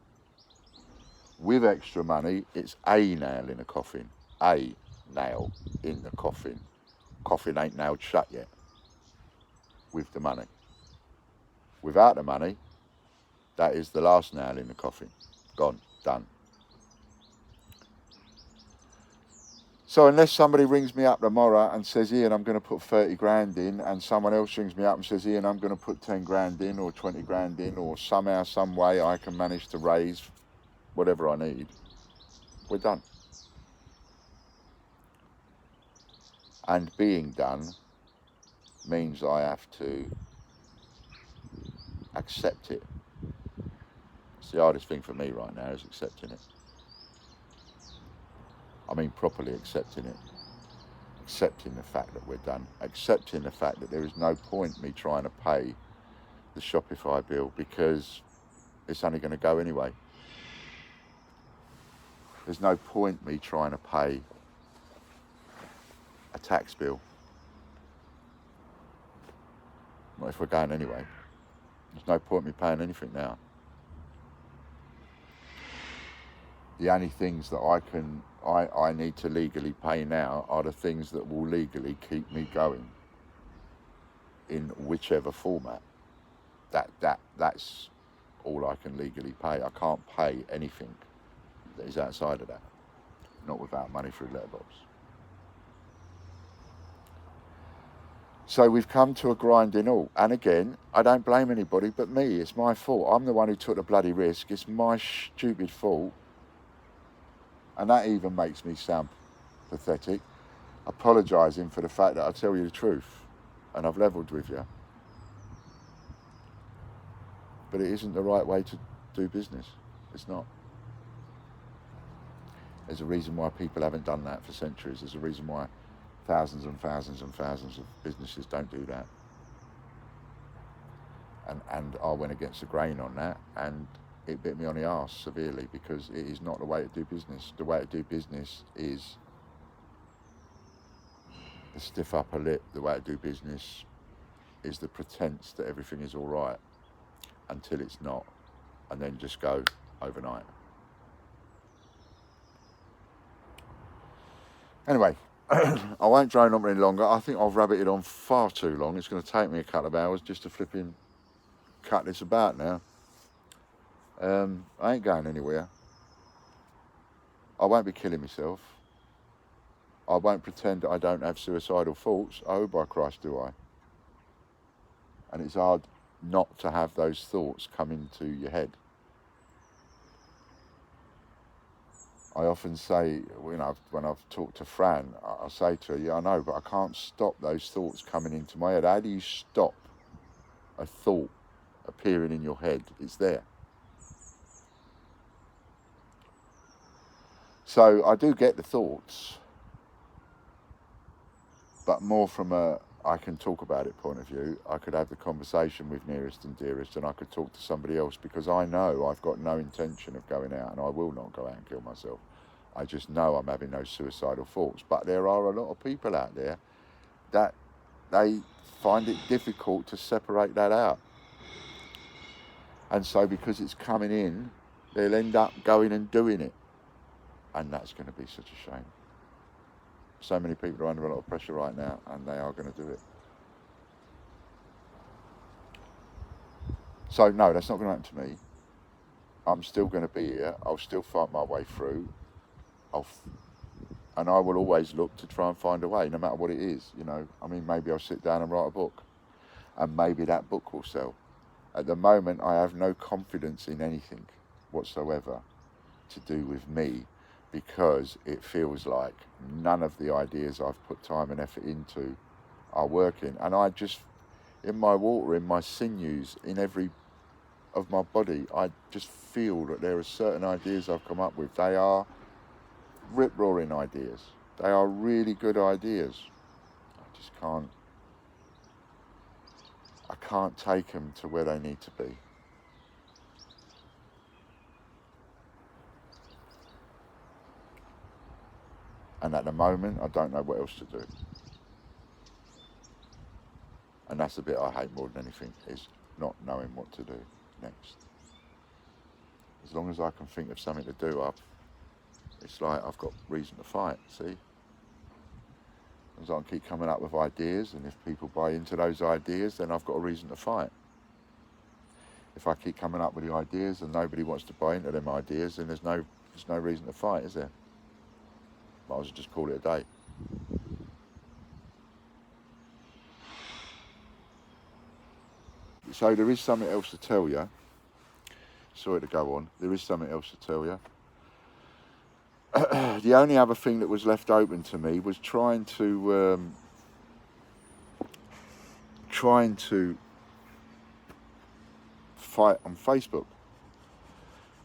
Speaker 1: With extra money, it's a nail in the coffin. A nail in the coffin. Coffin ain't nailed shut yet. With the money. Without the money, that is the last nail in the coffin. Gone, done. So unless somebody rings me up tomorrow and says, Ian, I'm going to put 30 grand in, and someone else rings me up and says, Ian, I'm going to put 10 grand in or 20 grand in, or somehow, some way I can manage to raise whatever I need, we're done. And being done means I have to accept it. It's the hardest thing for me right now is accepting it. I mean properly accepting it. Accepting the fact that we're done. Accepting the fact that there is no point me trying to pay the Shopify bill because it's only going to go anyway. There's no point me trying to pay a tax bill Not if we're going anyway. There's no point in me paying anything now. The only things that I need to legally pay now are the things that will legally keep me going in whichever format. That's all I can legally pay. I can't pay anything that is outside of that. Not without money through letterbox. So we've come to a grinding halt. And again, I don't blame anybody but me. It's my fault. I'm the one who took the bloody risk. It's my stupid fault. And that even makes me sound pathetic. Apologising for the fact that I tell you the truth. And I've levelled with you. But it isn't the right way to do business. It's not. There's a reason why people haven't done that for centuries. There's a reason why thousands and thousands and thousands of businesses don't do that. And I went against the grain on that, and it bit me on the arse severely, because it is not the way to do business. The way to do business is the stiff upper lip. The way to do business is the pretense that everything is all right until it's not, and then just go overnight. Anyway, I won't drone on any longer. I think I've rabbited on far too long. It's going to take me a couple of hours just to flipping cut this about now. I ain't going anywhere. I won't be killing myself. I won't pretend that I don't have suicidal thoughts. Oh, by Christ, do I. And it's hard not to have those thoughts come into your head. I often say, when I've talked to Fran, I say to her, yeah, I know, but I can't stop those thoughts coming into my head. How do you stop a thought appearing in your head? It's there. So I do get the thoughts, but more from a I can talk about it point of view. I could have the conversation with nearest and dearest, and I could talk to somebody else, because I know I've got no intention of going out, and I will not go out and kill myself. I just know I'm having those suicidal thoughts. But there are a lot of people out there that they find it difficult to separate that out. And so because it's coming in, they'll end up going and doing it. And that's going to be such a shame. So many people are under a lot of pressure right now, and they are going to do it. So no, that's not going to happen to me. I'm still going to be here. I'll still fight my way through. And I will always look to try and find a way, no matter what it is. You know, I mean, maybe I'll sit down and write a book, and maybe that book will sell. At the moment, I have no confidence in anything whatsoever to do with me, because it feels like none of the ideas I've put time and effort into are working. And I just, in my water, in my sinews, in every of my body, I just feel that there are certain ideas I've come up with. They are rip-roaring ideas. They are really good ideas. I just can't take them to where they need to be. And at the moment, I don't know what else to do. And that's the bit I hate more than anything, is not knowing what to do next. As long as I can think of something to do, it's like I've got reason to fight, see? As I can keep coming up with ideas, and if people buy into those ideas, then I've got a reason to fight. If I keep coming up with the ideas and nobody wants to buy into them ideas, then there's no reason to fight, is there? Might as well just call it a day. So there is something else to tell you. Sorry to go on. There is something else to tell you. The only other thing that was left open to me was trying to fight on Facebook.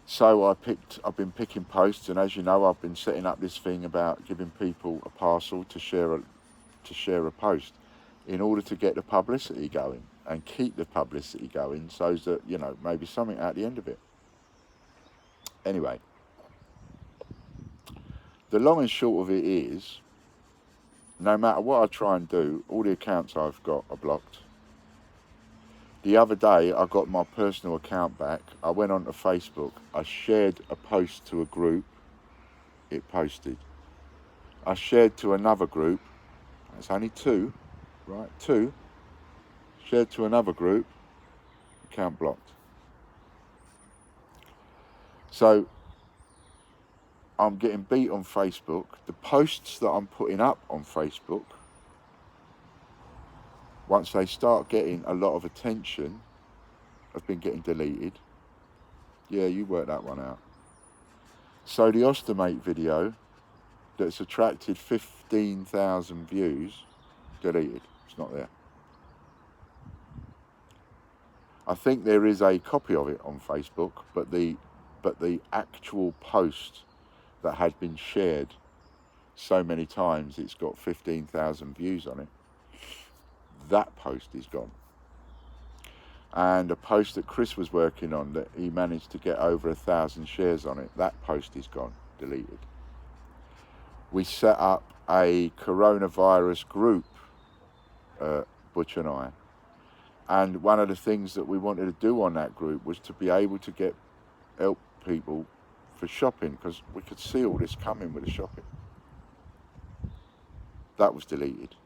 Speaker 1: So I've been picking posts, and as you know, I've been setting up this thing about giving people a parcel to share a post, in order to get the publicity going and keep the publicity going, so that, you know, maybe something at the end of it. Anyway, the long and short of it is, no matter what I try and do, all the accounts I've got are blocked. The other day, I got my personal account back. I went onto Facebook. I shared a post to a group. It posted. I shared to another group. It's only two, right? Two. Shared to another group. Account blocked. So I'm getting beat on Facebook. The posts that I'm putting up on Facebook, once they start getting a lot of attention, have been getting deleted. Yeah, you work that one out. So the Ostomate video that's attracted 15,000 views, deleted. It's not there. I think there is a copy of it on Facebook, but the actual post that had been shared so many times, it's got 15,000 views on it. That post is gone. And a post that Chris was working on that he managed to get over 1,000 shares on it, that post is gone, deleted. We set up a coronavirus group, Butch and I. And one of the things that we wanted to do on that group was to be able to help people for shopping, because we could see all this coming with the shopping. That was deleted.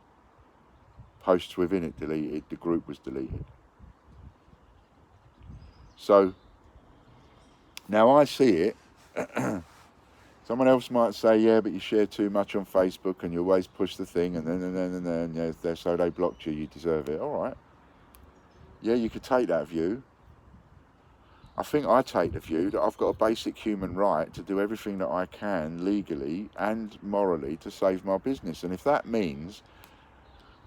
Speaker 1: Posts within it deleted, the group was deleted. So now I see it. Someone else might say, yeah, but you share too much on Facebook and you always push the thing and then yeah, so they blocked you, you deserve it. All right. Yeah, you could take that view. I think I take the view that I've got a basic human right to do everything that I can legally and morally to save my business. And if that means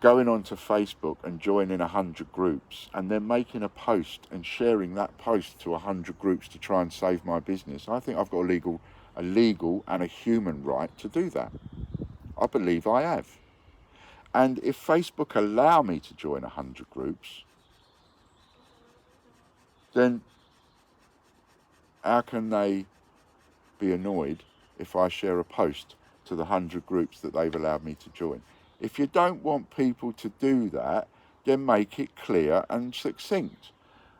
Speaker 1: going onto Facebook and joining 100 groups and then making a post and sharing that post to 100 groups to try and save my business, I think I've got a legal and a human right to do that. I believe I have. And if Facebook allow me to join 100 groups, then how can they be annoyed if I share a post to the 100 groups that they've allowed me to join? If you don't want people to do that, then make it clear and succinct.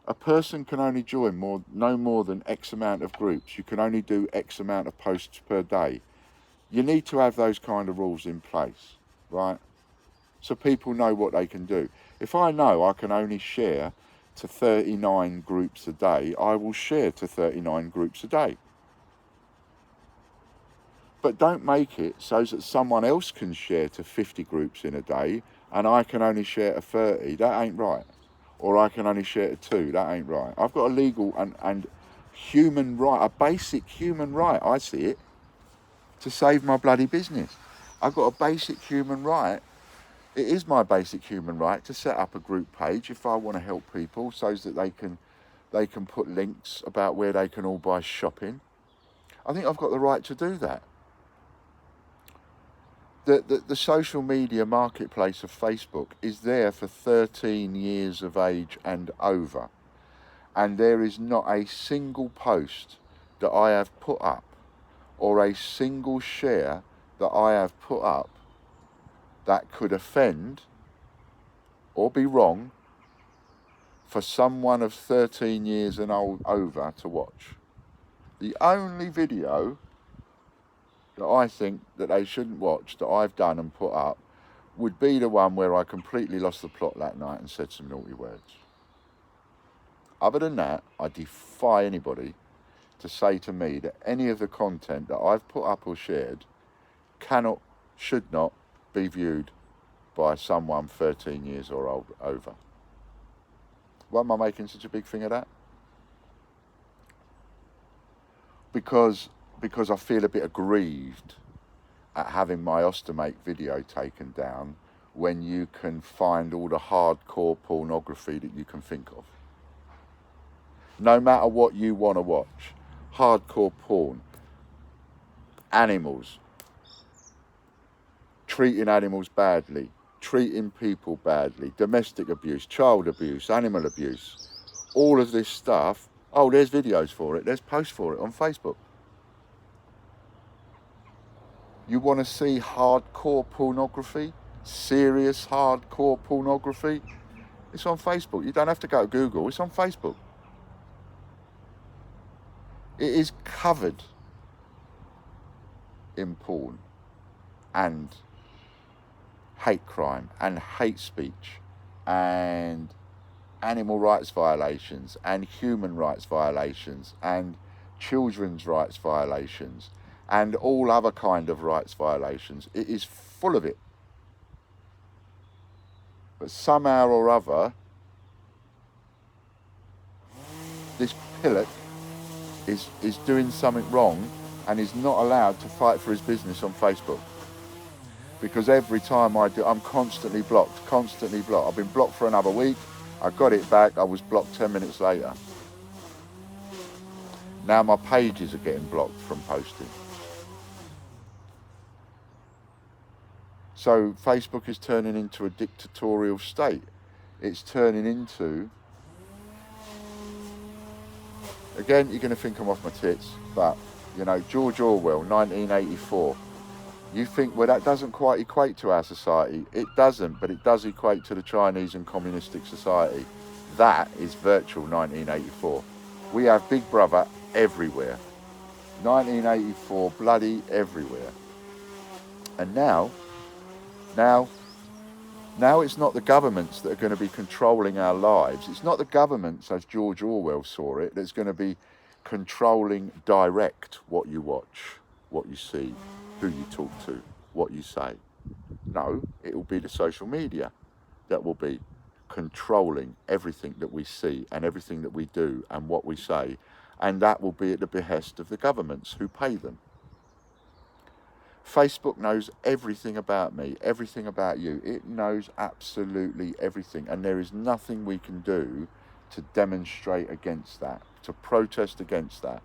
Speaker 1: A person can only join no more than X amount of groups. You can only do X amount of posts per day. You need to have those kind of rules in place, right? So people know what they can do. If I know I can only share to 39 groups a day, I will share to 39 groups a day. But don't make it so that someone else can share to 50 groups in a day and I can only share to 30. That ain't right. Or I can only share to 2. That ain't right. I've got a legal and human right, a basic human right, I see it, to save my bloody business. I've got a basic human right. It is my basic human right to set up a group page if I want to help people so that they can put links about where they can all buy shopping. I think I've got the right to do that. The social media marketplace of Facebook is there for 13 years of age and over. And there is not a single post that I have put up or a single share that I have put up that could offend or be wrong for someone of 13 years and over to watch. The only video that I think that they shouldn't watch that I've done and put up would be the one where I completely lost the plot that night and said some naughty words. Other than that, I defy anybody to say to me that any of the content that I've put up or shared should not be viewed by someone 13 years or over. Why am I making such a big thing of that? Because I feel a bit aggrieved at having my Ostomate video taken down when you can find all the hardcore pornography that you can think of. No matter what you want to watch, hardcore porn, animals, treating animals badly, treating people badly, domestic abuse, child abuse, animal abuse, all of this stuff. Oh, there's videos for it, there's posts for it on Facebook. You want to see hardcore pornography? Serious hardcore pornography? It's on Facebook. You don't have to go to Google. It's on Facebook. It is covered in porn and hate crime and hate speech and animal rights violations and human rights violations and children's rights violations and all other kind of rights violations. It is full of it. But somehow or other, this pillock is doing something wrong and is not allowed to fight for his business on Facebook. Because every time I do, I'm constantly blocked. I've been blocked for another week. I got it back. I was blocked 10 minutes later. Now my pages are getting blocked from posting. So Facebook is turning into a dictatorial state. It's turning into, again, you're going to think I'm off my tits, but, you know, George Orwell, 1984. You think, well, that doesn't quite equate to our society. It doesn't, but it does equate to the Chinese and communistic society. That is virtual 1984. We have Big Brother everywhere. 1984, bloody everywhere. And now it's not the governments that are going to be controlling our lives. It's not the governments, as George Orwell saw it, that's going to be controlling direct what you watch, what you see, who you talk to, what you say. No, it will be the social media that will be controlling everything that we see and everything that we do and what we say. And that will be at the behest of the governments who pay them. Facebook knows everything about me, everything about you. It knows absolutely everything. And there is nothing we can do to demonstrate against that, to protest against that.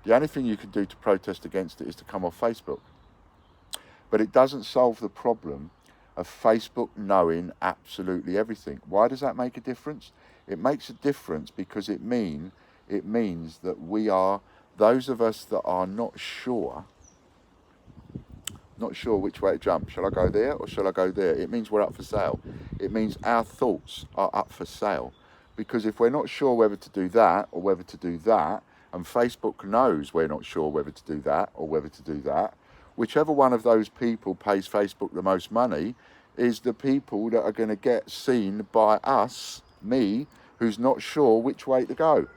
Speaker 1: The only thing you can do to protest against it is to come off Facebook. But it doesn't solve the problem of Facebook knowing absolutely everything. Why does that make a difference? It makes a difference because it means that we are, those of us that are not sure which way to jump. Shall I go there or shall I go there? It means we're up for sale. It means our thoughts are up for sale. Because if we're not sure whether to do that or whether to do that, and Facebook knows we're not sure whether to do that or whether to do that, whichever one of those people pays Facebook the most money is the people that are going to get seen by us, me, who's not sure which way to go.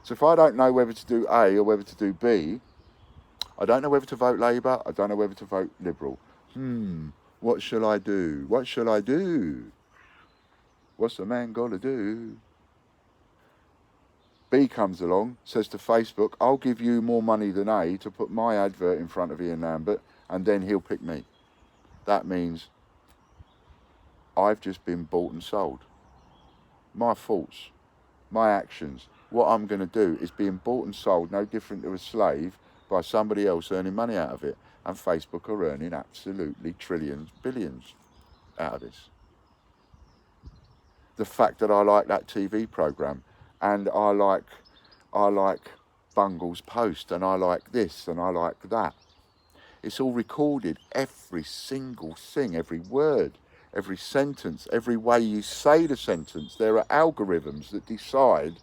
Speaker 1: So if I don't know whether to do A or whether to do B, I don't know whether to vote Labour, I don't know whether to vote Liberal. What shall I do? What shall I do? What's a man got to do? B comes along, says to Facebook, I'll give you more money than A to put my advert in front of Ian Lambert, and then he'll pick me. That means I've just been bought and sold. My thoughts, my actions, what I'm going to do is being bought and sold, no different to a slave, by somebody else earning money out of it. And Facebook are earning absolutely trillions, billions out of this. The fact that I like that TV programme, and I like Bungle's post, and I like this, and I like that. It's all recorded, every single thing, every word, every sentence, every way you say the sentence. There are algorithms that decide,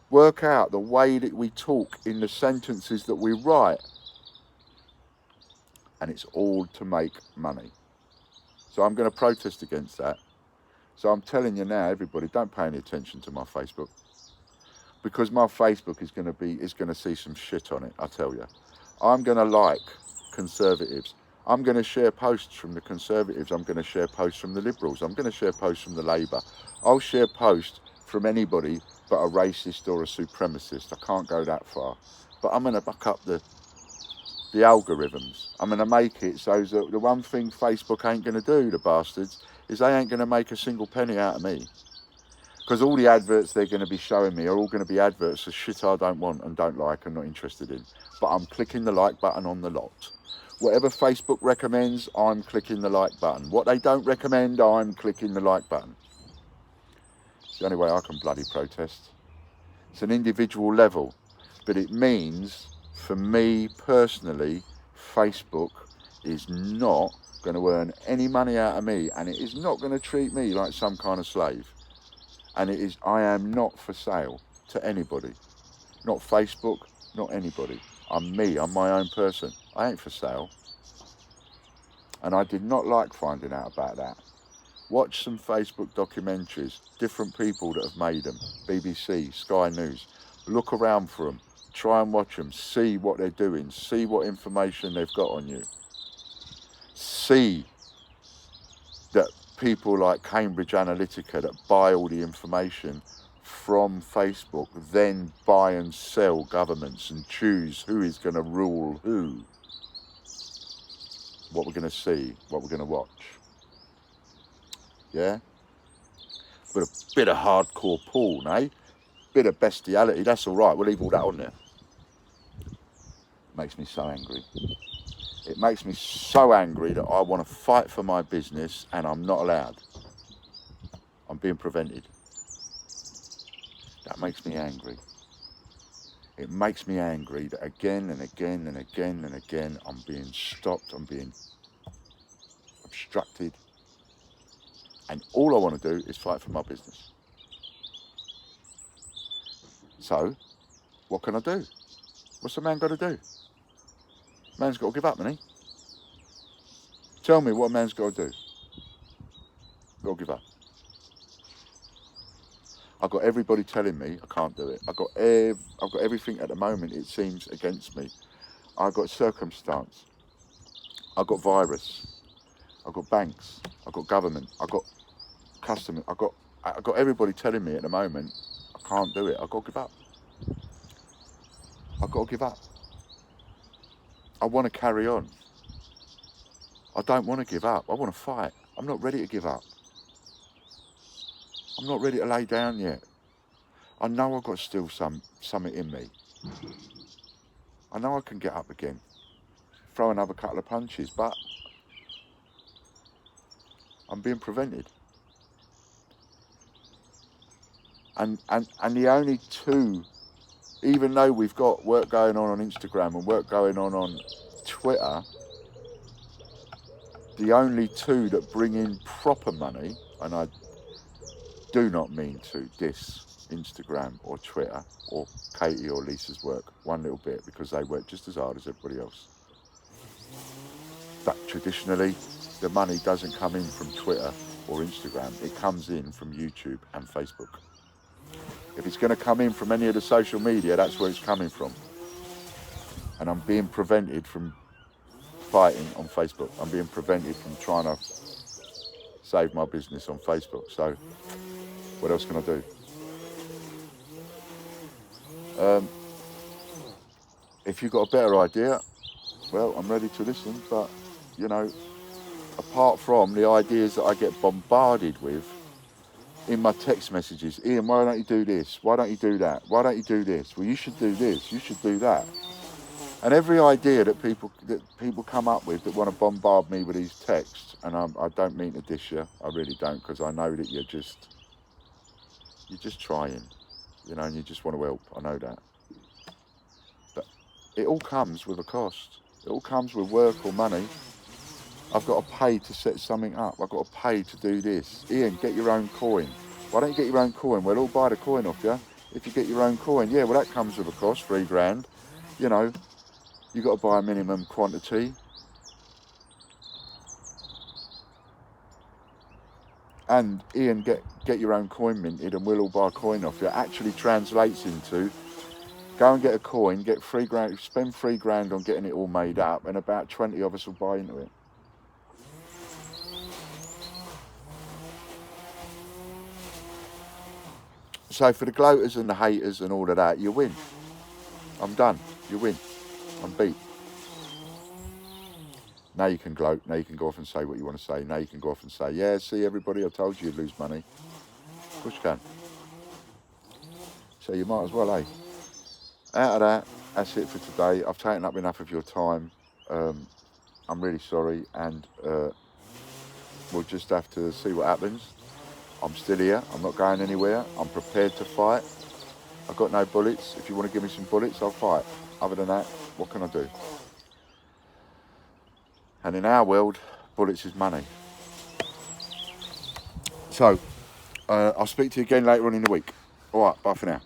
Speaker 1: work out the way that we talk in the sentences that we write. And it's all to make money. So I'm going to protest against that. So I'm telling you now, everybody, don't pay any attention to my Facebook. Because my Facebook is going to see some shit on it, I tell you. I'm going to like Conservatives. I'm going to share posts from the Conservatives. I'm going to share posts from the Liberals. I'm going to share posts from the Labour. I'll share posts from anybody but a racist or a supremacist. I can't go that far. But I'm going to buck up the algorithms. I'm going to make it so that the one thing Facebook ain't going to do, the bastards, is they ain't going to make a single penny out of me. Because all the adverts they're going to be showing me are all going to be adverts for shit I don't want and don't like and not interested in. But I'm clicking the like button on the lot. Whatever Facebook recommends, I'm clicking the like button. What they don't recommend, I'm clicking the like button. It's the only way I can bloody protest. It's an individual level. But it means, for me personally, Facebook is not going to earn any money out of me, and it is not going to treat me like some kind of slave. And I am not for sale to anybody. Not Facebook, not anybody. I'm me, I'm my own person. I ain't for sale. And I did not like finding out about that. Watch some Facebook documentaries, different people that have made them, BBC, Sky News. Look around for them, try and watch them, see what they're doing, see what information they've got on you. See that people like Cambridge Analytica that buy all the information from Facebook then buy and sell governments and choose who is going to rule who. What we're going to see, what we're going to watch. Yeah? But a bit of hardcore porn, eh? Bit of bestiality, that's all right. We'll leave all that on there. Makes me so angry. It makes me so angry that I want to fight for my business and I'm not allowed. I'm being prevented. That makes me angry. It makes me angry that again and again and again and again I'm being stopped, I'm being obstructed. And all I want to do is fight for my business. So, what can I do? What's a man got to do? Man's got to give up, hasn't he? Tell me what a man's got to do. Got to give up. I've got everybody telling me I can't do it. I've got everything at the moment, it seems, against me. I've got circumstance. I've got virus. I've got banks. I've got government. I've got customer. I've got everybody telling me at the moment I can't do it. I've got to give up. I've got to give up. I want to carry on. I don't want to give up. I want to fight. I'm not ready to give up. I'm not ready to lay down yet. I know I've got still something in me. I know I can get up again, throw another couple of punches, but I'm being prevented. And the only two, even though we've got work going on Instagram and work going on Twitter, the only two that bring in proper money, and I do not mean to diss Instagram or Twitter or Katie or Lisa's work one little bit, because they work just as hard as everybody else. But traditionally, the money doesn't come in from Twitter or Instagram. It comes in from YouTube and Facebook. If it's going to come in from any of the social media, that's where it's coming from. And I'm being prevented from fighting on Facebook. I'm being prevented from trying to save my business on Facebook. So what else can I do? If you've got a better idea, well, I'm ready to listen. But, you know, apart from the ideas that I get bombarded with in my text messages, Ian, why don't you do this? Why don't you do that? Why don't you do this? Well, you should do this. You should do that. And every idea that people come up with that want to bombard me with these texts, and I don't mean to dish you, I really don't, because I know that you're just trying, you know, and you just want to help. I know that. But it all comes with a cost. It all comes with work or money. I've got to pay to set something up. I've got to pay to do this. Ian, get your own coin. Why don't you get your own coin? We'll all buy the coin off you. If you get your own coin, yeah, well, that comes with a cost, $3,000. You know, you've got to buy a minimum quantity. And Ian, get your own coin minted and we'll all buy a coin off you. It actually translates into go and get a coin, get $3,000, spend $3,000 on getting it all made up, and about 20 of us will buy into it. So for the gloaters and the haters and all of that, you win. I'm done. You win. I'm beat. Now you can gloat. Now you can go off and say what you want to say. Now you can go off and say, yeah, see everybody, I told you you'd lose money. Of course you can. So you might as well, eh? Out of that, that's it for today. I've taken up enough of your time. I'm really sorry, and we'll just have to see what happens. I'm still here. I'm not going anywhere. I'm prepared to fight. I've got no bullets. If you want to give me some bullets, I'll fight. Other than that, what can I do? And in our world, bullets is money. So, I'll speak to you again later on in the week. All right, bye for now.